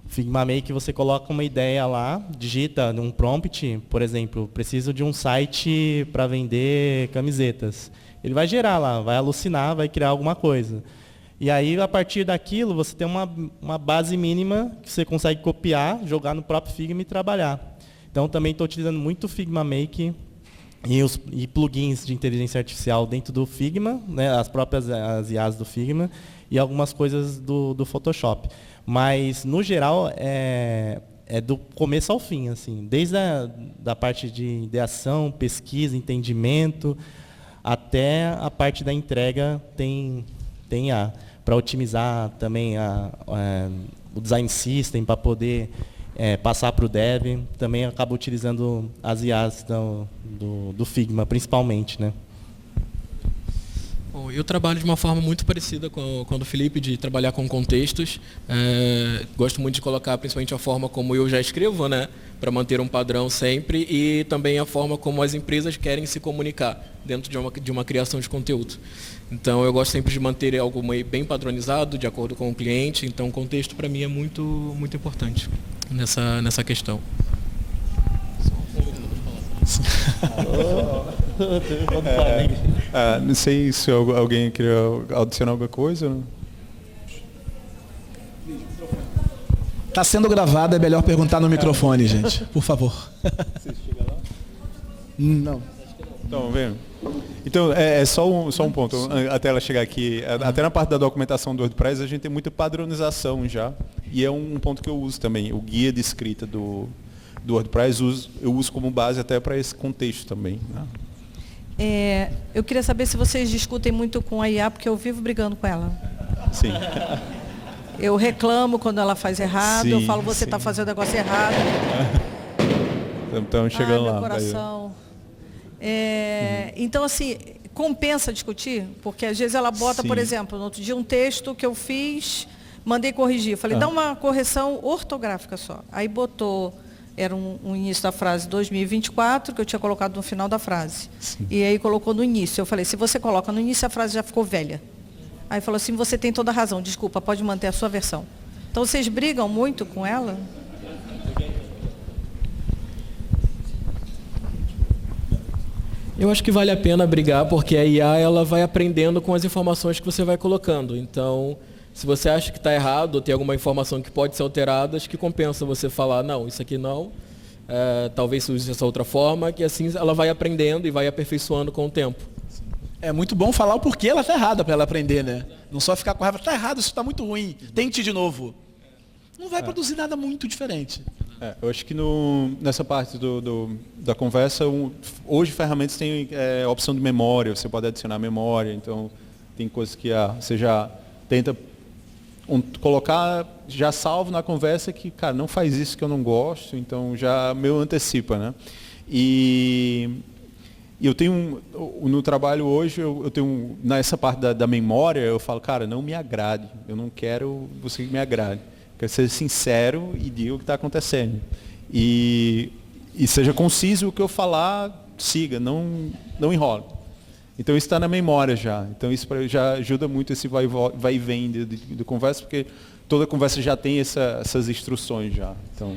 O Figma Make você coloca uma ideia lá, digita num prompt, por exemplo, preciso de um site para vender camisetas. Ele vai gerar lá, vai alucinar, vai criar alguma coisa. E aí, a partir daquilo, você tem uma base mínima que você consegue copiar, jogar no próprio Figma e trabalhar. Então, também estou utilizando muito o Figma Make e plugins de inteligência artificial dentro do Figma, né, as IAs do Figma, e algumas coisas do Photoshop. Mas, no geral, é do começo ao fim, assim, desde da parte de ideação, pesquisa, entendimento, até a parte da entrega tem para otimizar também o design system, para poder passar para o dev. Também acaba utilizando as IAs do Figma, principalmente, né? Bom, eu trabalho de uma forma muito parecida com a do Felipe, de trabalhar com contextos. Gosto muito de colocar principalmente a forma como eu já escrevo, né, para manter um padrão sempre, e também a forma como as empresas querem se comunicar dentro de uma criação de conteúdo. Então, eu gosto sempre de manter algo bem padronizado, de acordo com o cliente. Então, o contexto, para mim, é muito, muito importante nessa questão. Não sei se alguém queria adicionar alguma coisa. Está sendo gravado, é melhor perguntar no microfone, gente. Por favor. Você chega lá? Não. Então, vendo. Então, só um ponto, até ela chegar aqui. Até na parte da documentação do WordPress, a gente tem muita padronização já. E é um ponto que eu uso também. O guia de escrita do WordPress, eu uso como base até para esse contexto também. Né? Eu queria saber se vocês discutem muito com a IA, porque eu vivo brigando com ela. Sim. Eu reclamo quando ela faz errado, Sim, eu falo, você está fazendo o negócio errado. Estamos chegando lá. Meu coração. Então, assim, compensa discutir? Porque às vezes ela bota, por exemplo, no outro dia um texto que eu fiz, mandei corrigir. Eu falei, dá uma correção ortográfica só. Aí botou, era um início da frase 2024, que eu tinha colocado no final da frase. Sim. E aí colocou no início. Eu falei, se você coloca no início, a frase já ficou velha. Aí falou assim, você tem toda a razão, desculpa, pode manter a sua versão. Então, vocês brigam muito com ela? Eu acho que vale a pena brigar, porque a IA ela vai aprendendo com as informações que você vai colocando. Então, se você acha que está errado, ou tem alguma informação que pode ser alterada, acho que compensa você falar, não, isso aqui não, talvez se use essa outra forma, que assim ela vai aprendendo e vai aperfeiçoando com o tempo. É muito bom falar o porquê ela está errada para ela aprender, né? Não só ficar com raiva, está errado, isso está muito ruim, tente de novo. Não vai produzir nada muito diferente. Eu acho que nessa parte da conversa, hoje ferramentas têm a opção de memória, você pode adicionar memória, então tem coisas que você já tenta colocar, já salvo na conversa que, cara, não faz isso que eu não gosto, então já meio antecipa, né? E eu tenho, no trabalho hoje, eu tenho, nessa parte da memória, eu falo, cara, não me agrade, eu não quero você que me agrade. Quero ser sincero e diga o que está acontecendo. E seja conciso o que eu falar, siga, não enrole. Então isso está na memória já. Então isso já ajuda muito esse vai e vem de conversa, porque toda conversa já tem essas instruções já. Então,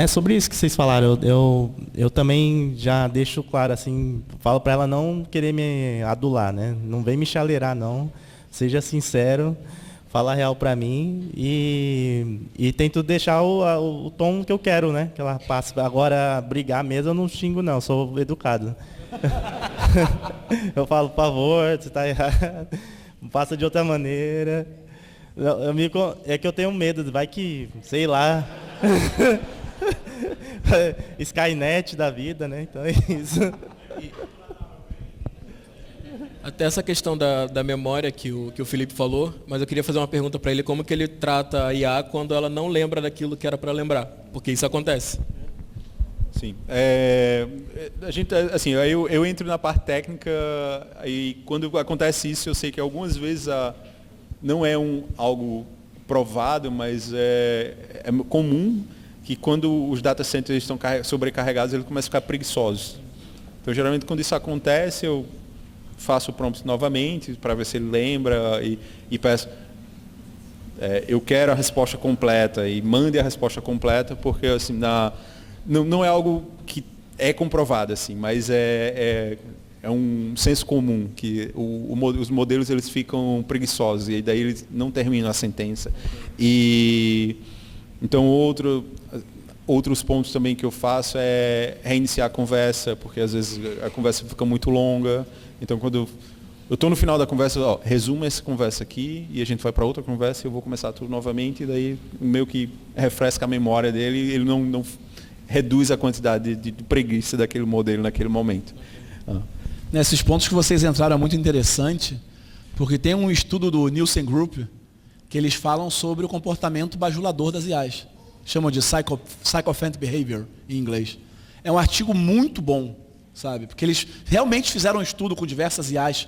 sobre isso que vocês falaram, eu também já deixo claro, assim, falo para ela não querer me adular, né? Não vem me chaleirar, não. Seja sincero. Fala real para mim e tento deixar o tom que eu quero, né? Que ela passe. Agora, brigar mesmo, eu não xingo, não. Sou educado. Eu falo, por favor, você está errado. Passa de outra maneira. É que eu tenho medo. Vai que, sei lá... Skynet da vida, né? Então é isso. Até essa questão da memória que o Felipe falou, mas eu queria fazer uma pergunta para ele, como que ele trata a IA quando ela não lembra daquilo que era para lembrar? Porque isso acontece. Sim. A gente, assim, eu entro na parte técnica e quando acontece isso, eu sei que algumas vezes não é algo provado, mas é comum que quando os data centers estão sobrecarregados, eles começam a ficar preguiçosos. Então, geralmente, quando isso acontece, eu faço o prompt novamente para ver se ele lembra e peço, eu quero a resposta completa e mande a resposta completa, porque assim, não é algo que é comprovado, assim, mas é um senso comum que os modelos eles ficam preguiçosos e daí eles não terminam a sentença. E então outros pontos também que eu faço é reiniciar a conversa, porque às vezes a conversa fica muito longa. Então, quando eu estou no final da conversa, ó, resumo essa conversa aqui e a gente vai para outra conversa e eu vou começar tudo novamente e daí meio que refresca a memória dele, ele não reduz a quantidade de preguiça daquele modelo naquele momento. Nesses pontos que vocês entraram é muito interessante, porque tem um estudo do Nielsen Group que eles falam sobre o comportamento bajulador das IAs. Chamam de Sycophant Behavior em inglês. É um artigo muito bom, sabe? Porque eles realmente fizeram um estudo com diversas IAs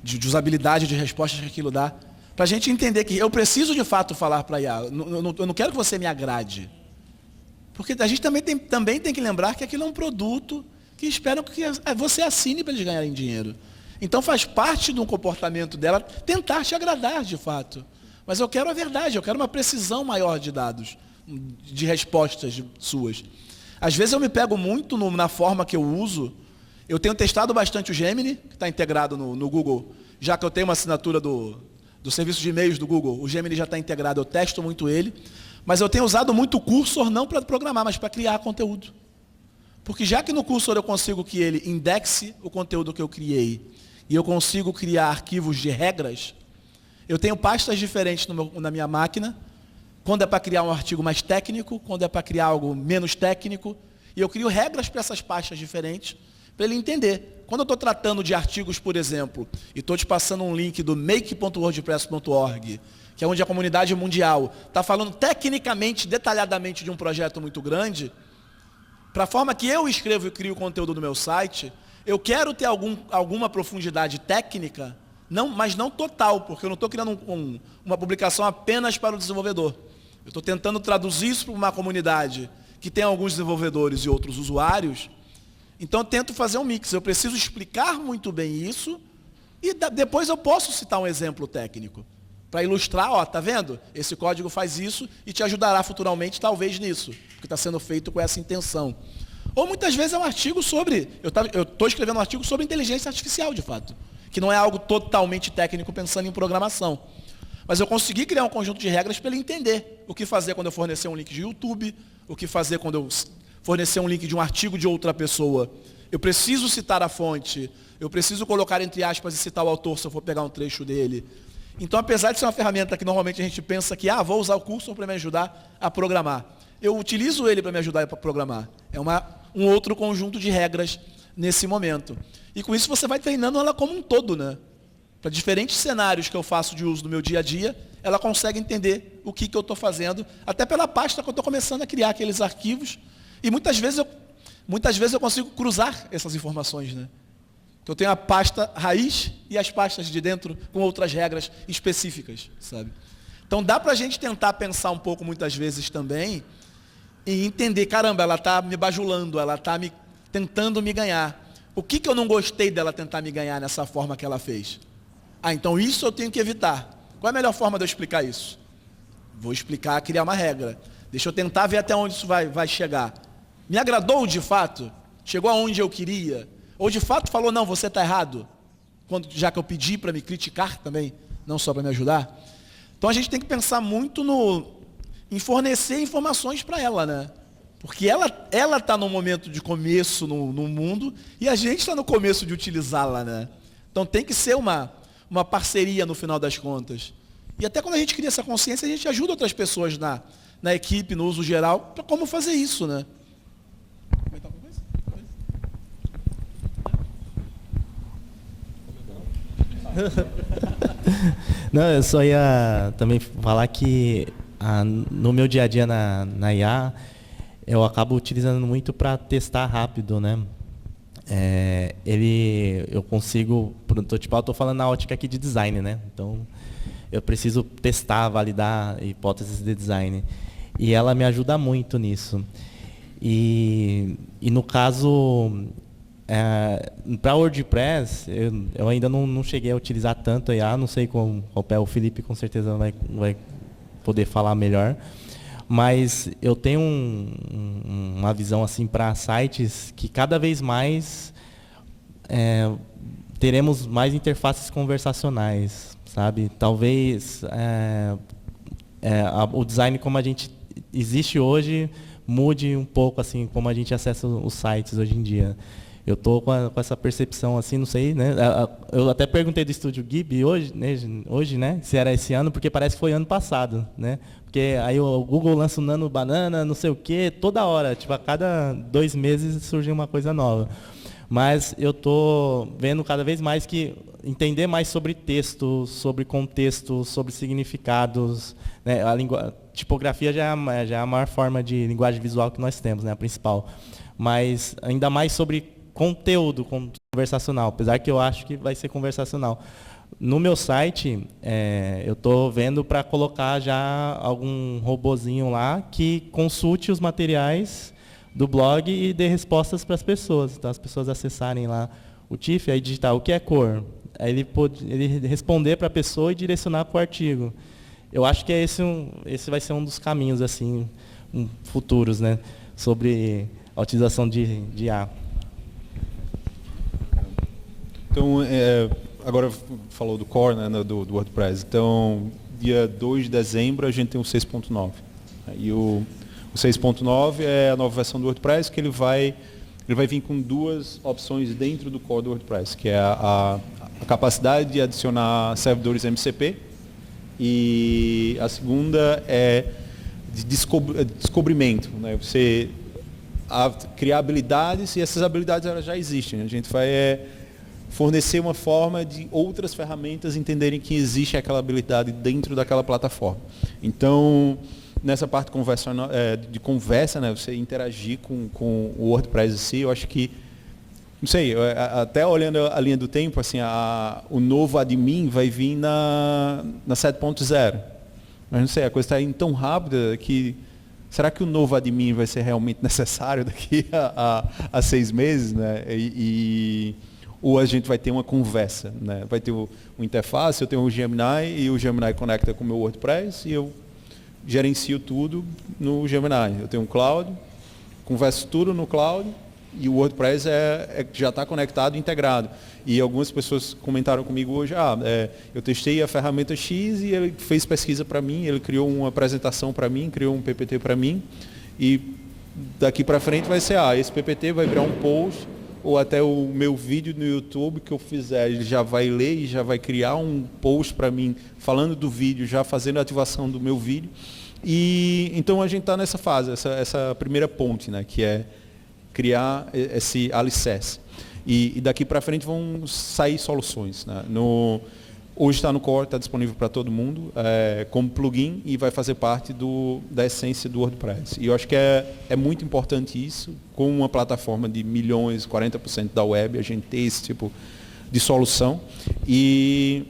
de usabilidade de respostas que aquilo dá, para a gente entender que eu preciso de fato falar para a IA. Eu não quero que você me agrade. Porque a gente também tem que lembrar que aquilo é um produto que esperam que você assine para eles ganharem dinheiro. Então faz parte de um comportamento dela tentar te agradar de fato. Mas eu quero a verdade, eu quero uma precisão maior de dados, de respostas suas. Às vezes eu me pego muito na forma que eu uso. Eu tenho testado bastante o Gemini, que está integrado no Google, já que eu tenho uma assinatura do serviço de e-mails do Google, o Gemini já está integrado, eu testo muito ele. Mas eu tenho usado muito o Cursor, não para programar, mas para criar conteúdo. Porque já que no Cursor eu consigo que ele indexe o conteúdo que eu criei, e eu consigo criar arquivos de regras, eu tenho pastas diferentes na minha máquina, quando é para criar um artigo mais técnico, quando é para criar algo menos técnico, e eu crio regras para essas pastas diferentes, para ele entender. Quando eu estou tratando de artigos, por exemplo, e estou te passando um link do make.wordpress.org, que é onde a comunidade mundial está falando tecnicamente, detalhadamente de um projeto muito grande, para a forma que eu escrevo e crio o conteúdo do meu site, eu quero ter alguma profundidade técnica, mas não total, porque eu não estou criando uma publicação apenas para o desenvolvedor. Eu estou tentando traduzir isso para uma comunidade que tem alguns desenvolvedores e outros usuários. Então eu tento fazer um mix. Eu preciso explicar muito bem isso e depois eu posso citar um exemplo técnico para ilustrar, ó, tá vendo? Esse código faz isso e te ajudará futuramente, talvez, nisso, porque está sendo feito com essa intenção. Ou muitas vezes é um artigo sobre... Eu estou escrevendo um artigo sobre inteligência artificial, de fato, que não é algo totalmente técnico pensando em programação. Mas eu consegui criar um conjunto de regras para ele entender o que fazer quando eu fornecer um link de YouTube, o que fazer quando eu fornecer um link de um artigo de outra pessoa. Eu preciso citar a fonte, eu preciso colocar entre aspas e citar o autor se eu for pegar um trecho dele. Então, apesar de ser uma ferramenta que normalmente a gente pensa que, vou usar o Cursor para me ajudar a programar. Eu utilizo ele para me ajudar a programar. É um outro conjunto de regras nesse momento. E com isso você vai treinando ela como um todo, né? Para diferentes cenários que eu faço de uso no meu dia a dia, ela consegue entender o que eu estou fazendo, até pela pasta que eu estou começando a criar aqueles arquivos. E muitas vezes eu consigo cruzar essas informações, né? Então eu tenho a pasta raiz e as pastas de dentro com outras regras específicas, sabe? Então dá para a gente tentar pensar um pouco muitas vezes também e entender, caramba, ela está me bajulando, ela está tentando me ganhar. O que eu não gostei dela tentar me ganhar nessa forma que ela fez? Então isso eu tenho que evitar. Qual é a melhor forma de eu explicar isso? Vou explicar, criar uma regra. Deixa eu tentar ver até onde isso vai chegar. Me agradou de fato? Chegou aonde eu queria? Ou de fato falou, não, você está errado? Já que eu pedi para me criticar também, não só para me ajudar. Então a gente tem que pensar muito em fornecer informações para ela, né? Porque ela está num momento de começo no mundo e a gente está no começo de utilizá-la, né? Então tem que ser uma parceria no final das contas. E até quando a gente cria essa consciência, a gente ajuda outras pessoas na equipe, no uso geral, para como fazer isso, né? Não, eu só ia também falar que no meu dia a dia na IA, eu acabo utilizando muito para testar rápido, né? Eu consigo, eu estou falando na ótica aqui de design, né? Então, eu preciso testar, validar hipóteses de design. E ela me ajuda muito nisso. E no caso, para WordPress, eu ainda não cheguei a utilizar tanto a IA, não sei qual é, o Felipe com certeza vai poder falar melhor. Mas eu tenho uma visão assim para sites que cada vez mais teremos mais interfaces conversacionais, sabe? Talvez o design como a gente existe hoje mude um pouco assim como a gente acessa os sites hoje em dia. Eu estou com essa percepção assim, não sei, né? Eu até perguntei do Estúdio Ghibli hoje, né? Se era esse ano, porque parece que foi ano passado, né? Porque aí o Google lança o Nano Banana, não sei o quê, toda hora, tipo, a cada 2 meses surge uma coisa nova. Mas eu estou vendo cada vez mais que entender mais sobre texto, sobre contexto, sobre significados, né? Tipografia já é a maior forma de linguagem visual que nós temos, né? A principal. Mas ainda mais sobre conteúdo conversacional, apesar que eu acho que vai ser conversacional. No meu site, eu estou vendo para colocar já algum robozinho lá que consulte os materiais do blog e dê respostas para as pessoas. Então, as pessoas acessarem lá o TIFF, aí digitar o que é cor. Aí ele responder para a pessoa e direcionar para o artigo. Eu acho que esse vai ser um dos caminhos assim, futuros, né, sobre a utilização de IA. Então, agora falou do Core, né, do WordPress. Então, dia 2 de dezembro a gente tem o 6.9. E o 6.9 é a nova versão do WordPress, que ele vai vir com 2 opções dentro do core do WordPress, que é a capacidade de adicionar servidores MCP, e a segunda é de descobrimento, né? Você criar habilidades, e essas habilidades elas já existem. A gente vai fornecer uma forma de outras ferramentas entenderem que existe aquela habilidade dentro daquela plataforma. Então, nessa parte de conversa, né, você interagir com o WordPress em si, eu acho que, não sei, até olhando a linha do tempo, assim, o novo admin vai vir na 7.0. Mas não sei, a coisa está indo tão rápida que, será que o novo admin vai ser realmente necessário daqui a 6 meses, né? Ou a gente vai ter uma conversa, né? Vai ter uma interface, eu tenho o Gemini e o Gemini conecta com o meu WordPress e eu gerencio tudo no Gemini. Eu tenho um cloud, converso tudo no cloud e o WordPress já está conectado, integrado. E algumas pessoas comentaram comigo hoje, eu testei a ferramenta X e ele fez pesquisa para mim, ele criou uma apresentação para mim, criou um PPT para mim, e daqui para frente vai ser, esse PPT vai virar um post, ou até o meu vídeo no YouTube que eu fizer, ele já vai ler e já vai criar um post para mim, falando do vídeo, já fazendo a ativação do meu vídeo. E então a gente está nessa fase, essa primeira ponte, né, que é criar esse alicerce. E daqui para frente vão sair soluções, né? Hoje está no Core, está disponível para todo mundo, como plugin, e vai fazer parte da essência do WordPress. E eu acho que é muito importante isso, com uma plataforma de milhões, 40% da web, a gente ter esse tipo de solução. E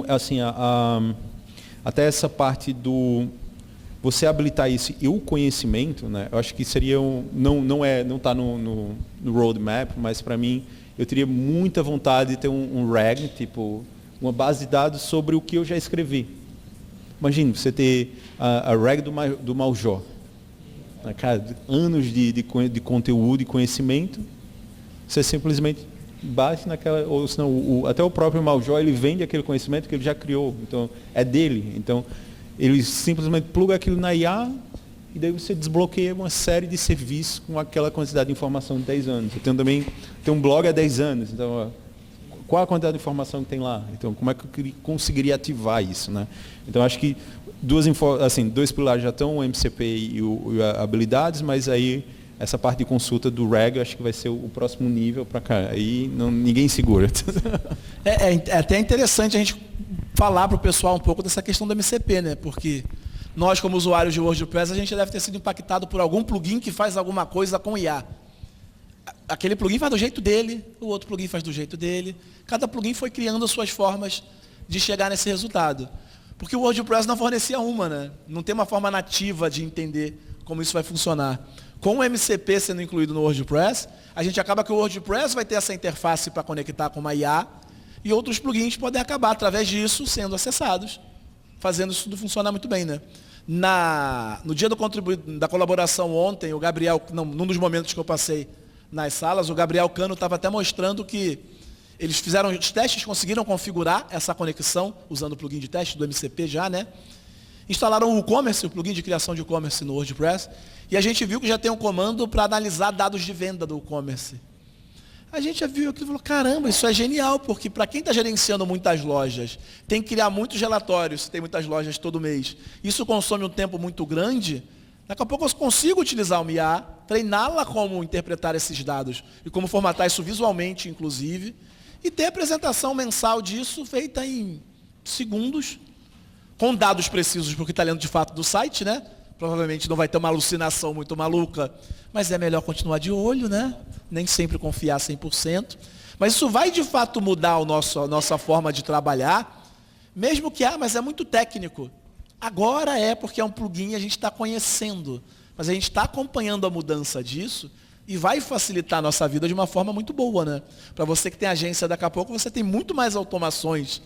assim, até essa parte do você habilitar isso e o conhecimento, né? Eu acho que seria não está no roadmap, mas para mim eu teria muita vontade de ter um RAG, tipo uma base de dados sobre o que eu já escrevi. Imagine você ter a RAG do Maljó, cara, anos de conteúdo e conhecimento, você simplesmente bate naquela, ou senão até o próprio Maljó ele vende aquele conhecimento que ele já criou, então é dele. Então ele simplesmente pluga aquilo na IA e daí você desbloqueia uma série de serviços com aquela quantidade de informação de 10 anos. Eu tenho um blog há 10 anos, então qual a quantidade de informação que tem lá? Então como é que eu conseguiria ativar isso, né? Então acho que dois pilares já estão, o MCP e habilidades, mas aí essa parte de consulta do RAG eu acho que vai ser o próximo nível para cá. Aí ninguém segura. É até interessante a gente falar para o pessoal um pouco dessa questão do MCP, né? Porque nós, como usuários de WordPress, a gente deve ter sido impactado por algum plugin que faz alguma coisa com IA. Aquele plugin faz do jeito dele, o outro plugin faz do jeito dele. Cada plugin foi criando as suas formas de chegar nesse resultado. Porque o WordPress não fornecia uma, né? Não tem uma forma nativa de entender como isso vai funcionar. Com o MCP sendo incluído no WordPress, a gente acaba que o WordPress vai ter essa interface para conectar com uma IA e outros plugins podem acabar, através disso, sendo acessados, fazendo isso tudo funcionar muito bem, né? No dia da colaboração ontem, o Gabriel, num dos momentos que eu passei nas salas, o Gabriel Cano estava até mostrando que eles fizeram os testes, conseguiram configurar essa conexão, usando o plugin de teste do MCP já, né? Instalaram o WooCommerce, o plugin de criação de e-commerce no WordPress, e a gente viu que já tem um comando para analisar dados de venda do e-commerce. A gente já viu aquilo e falou, caramba, isso é genial, porque para quem está gerenciando muitas lojas, tem que criar muitos relatórios, tem muitas lojas todo mês. Isso consome um tempo muito grande. Daqui a pouco eu consigo utilizar o IA, treiná-la como interpretar esses dados e como formatar isso visualmente, inclusive, e ter a apresentação mensal disso feita em segundos, com dados precisos, porque está lendo de fato do site, né? Provavelmente não vai ter uma alucinação muito maluca, mas é melhor continuar de olho, né? Nem sempre confiar 100%. Mas isso vai de fato mudar a nossa forma de trabalhar, mesmo que, mas é muito técnico. Agora porque é um plugin e a gente está conhecendo, mas a gente está acompanhando a mudança disso e vai facilitar a nossa vida de uma forma muito boa, né? Para você que tem agência, daqui a pouco você tem muito mais automações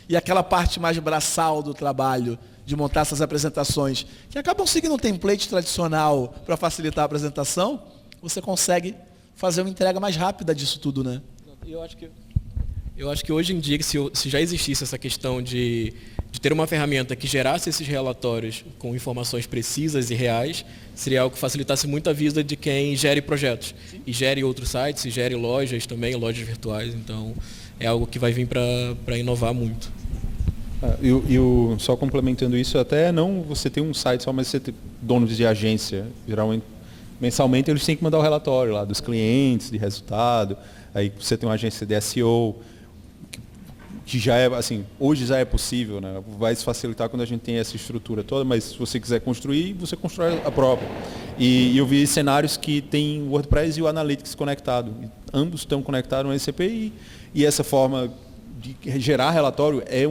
e aquela parte mais braçal do trabalho, de montar essas apresentações, que acabam seguindo um template tradicional para facilitar a apresentação, você consegue fazer uma entrega mais rápida disso tudo, né? Eu acho que hoje em dia, se já existisse essa questão de ter uma ferramenta que gerasse esses relatórios com informações precisas e reais, seria algo que facilitasse muito a vida de quem gere projetos. Sim. E gere outros sites, e gere lojas também, lojas virtuais. Então, é algo que vai vir para inovar muito. Só complementando isso, até não você tem um site só, mas você tem donos de agência, geralmente, mensalmente eles têm que mandar o relatório lá dos clientes, de resultado, aí você tem uma agência de SEO, que já é, assim, hoje já é possível, né? Vai se facilitar quando a gente tem essa estrutura toda, mas se você quiser construir, você constrói a própria. E eu vi cenários que tem o WordPress e o Analytics conectado, ambos estão conectados no SCP e essa forma de gerar relatório é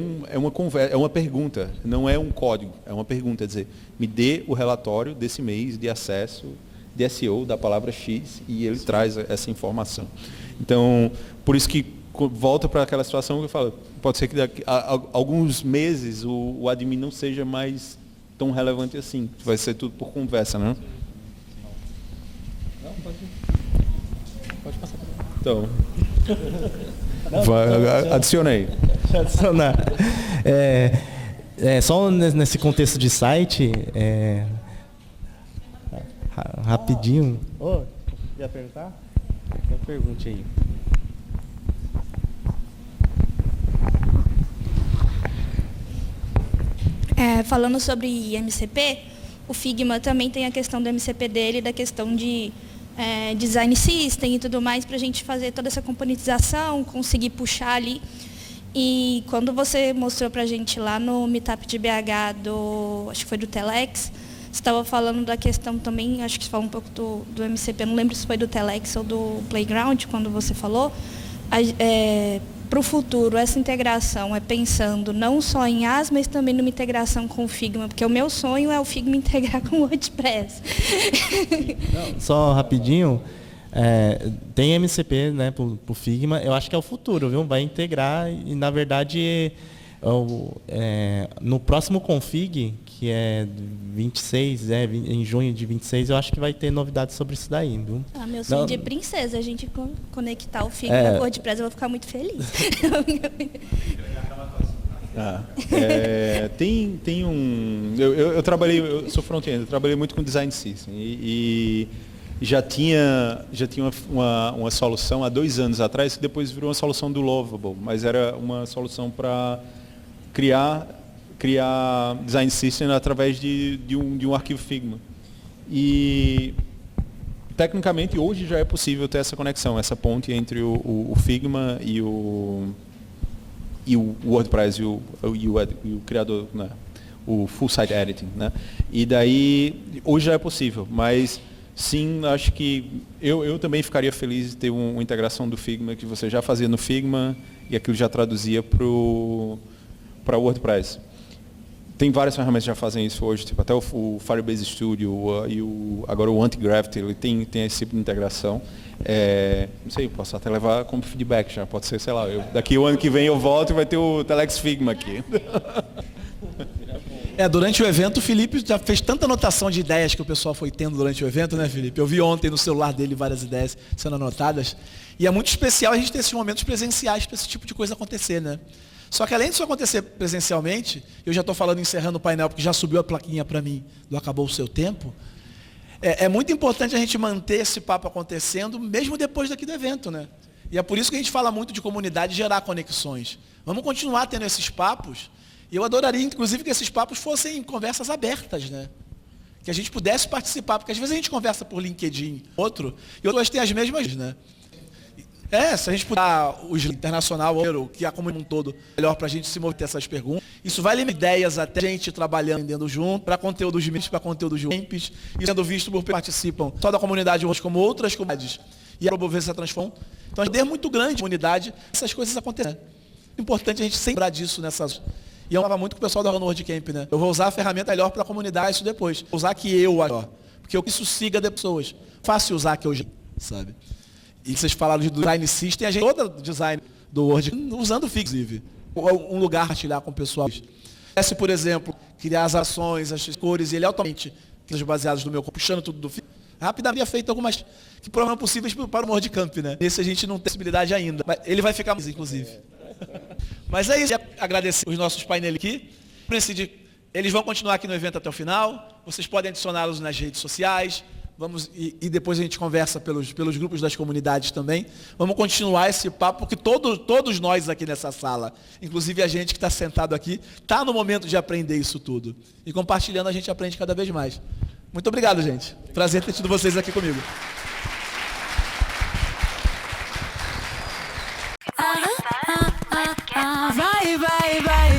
uma pergunta, não é um código, é uma pergunta, é dizer, me dê o relatório desse mês de acesso de SEO da palavra X e ele traz essa informação. Então, por isso que volta para aquela situação que eu falo, pode ser que daqui a alguns meses o admin não seja mais tão relevante assim, vai ser tudo por conversa, né? Não, pode passar. Então... Adicionei. Adicionar. Só nesse contexto de site, rapidinho. Quer perguntar? Pergunte aí. Falando sobre MCP, o Figma também tem a questão do MCP dele, da questão de design system e tudo mais, para a gente fazer toda essa componentização, conseguir puxar ali. E quando você mostrou para a gente lá no Meetup de BH, acho que foi do Telex, você estava falando da questão também, acho que você falou um pouco do MCP, não lembro se foi do Telex ou do Playground, quando você falou. Para o futuro, essa integração é pensando não só em AS, mas também numa integração com o Figma, porque o meu sonho é o Figma integrar com o WordPress. Só rapidinho, tem MCP, né, para o Figma, eu acho que é o futuro, viu? Vai integrar e, na verdade, no próximo config, que é 26, em junho de 26, eu acho que vai ter novidades sobre isso daí, viu? Meu sonho de princesa, a gente conectar o Figma com o WordPress, eu vou ficar muito feliz. Tem um... Eu sou front-end, eu trabalhei muito com design system e já tinha uma solução há 2 anos atrás que depois virou uma solução do Lovable, mas era uma solução para criar design system através de um arquivo Figma. E tecnicamente hoje já é possível ter essa conexão, essa ponte entre o Figma e o WordPress e o criador, né? O full site editing, né? E daí hoje já é possível, mas sim, acho que eu também ficaria feliz de ter uma integração do Figma que você já fazia no Figma e aquilo já traduzia para o WordPress. Tem várias ferramentas que já fazem isso hoje, tipo até o Firebase Studio agora o Anti-Gravity, ele tem esse tipo de integração. Não sei, posso até levar como feedback já, pode ser, sei lá, daqui o ano que vem eu volto e vai ter o Telex Figma aqui. Durante o evento o Felipe já fez tanta anotação de ideias que o pessoal foi tendo durante o evento, né, Felipe? Eu vi ontem no celular dele várias ideias sendo anotadas. E é muito especial a gente ter esses momentos presenciais para esse tipo de coisa acontecer, né? Só que além disso acontecer presencialmente, eu já estou falando encerrando o painel, porque já subiu a plaquinha para mim do Acabou o Seu Tempo, é muito importante a gente manter esse papo acontecendo, mesmo depois daqui do evento, né? E é por isso que a gente fala muito de comunidade gerar conexões. Vamos continuar tendo esses papos. E eu adoraria, inclusive, que esses papos fossem conversas abertas, né? Que a gente pudesse participar, porque às vezes a gente conversa por LinkedIn, e outras têm as mesmas, né? Se a gente puder os internacional, que a comunidade todo, melhor para a gente se mover essas perguntas. Isso vai limitar ideias até a gente trabalhando, entendendo junto, para conteúdos mix, para conteúdos camps, e sendo visto por participam só da comunidade hoje, como outras comunidades. E a promover essa transformação. Então, a gente é muito grande a comunidade, essas coisas acontecem. É importante a gente sempre lembrar disso nessas. E eu falava muito com o pessoal da WordCamp, né? Eu vou usar a ferramenta melhor para a comunidade isso depois. Vou usar que eu melhor. Porque eu que isso siga de pessoas. Fácil usar que eu já, sabe? E vocês falaram de design system, a gente toda design do Word usando o Figma, inclusive. Um lugar para compartilhar com o pessoal. Se, por exemplo, criar as ações, as cores, e ele automaticamente, baseados no meu corpo, puxando tudo do Figma. Rapidamente feito algumas que provavelmente possíveis para o WordCamp, né? Nesse a gente não tem possibilidade ainda. Mas ele vai ficar mais, inclusive. Mas é isso. Agradecer os nossos painéis aqui. Eles vão continuar aqui no evento até o final. Vocês podem adicioná-los nas redes sociais. E depois a gente conversa pelos grupos das comunidades também. Vamos continuar esse papo, porque todos nós aqui nessa sala, inclusive a gente que está sentado aqui, está no momento de aprender isso tudo. E compartilhando a gente aprende cada vez mais. Muito obrigado, gente. Prazer ter tido vocês aqui comigo. Vai, vai, vai.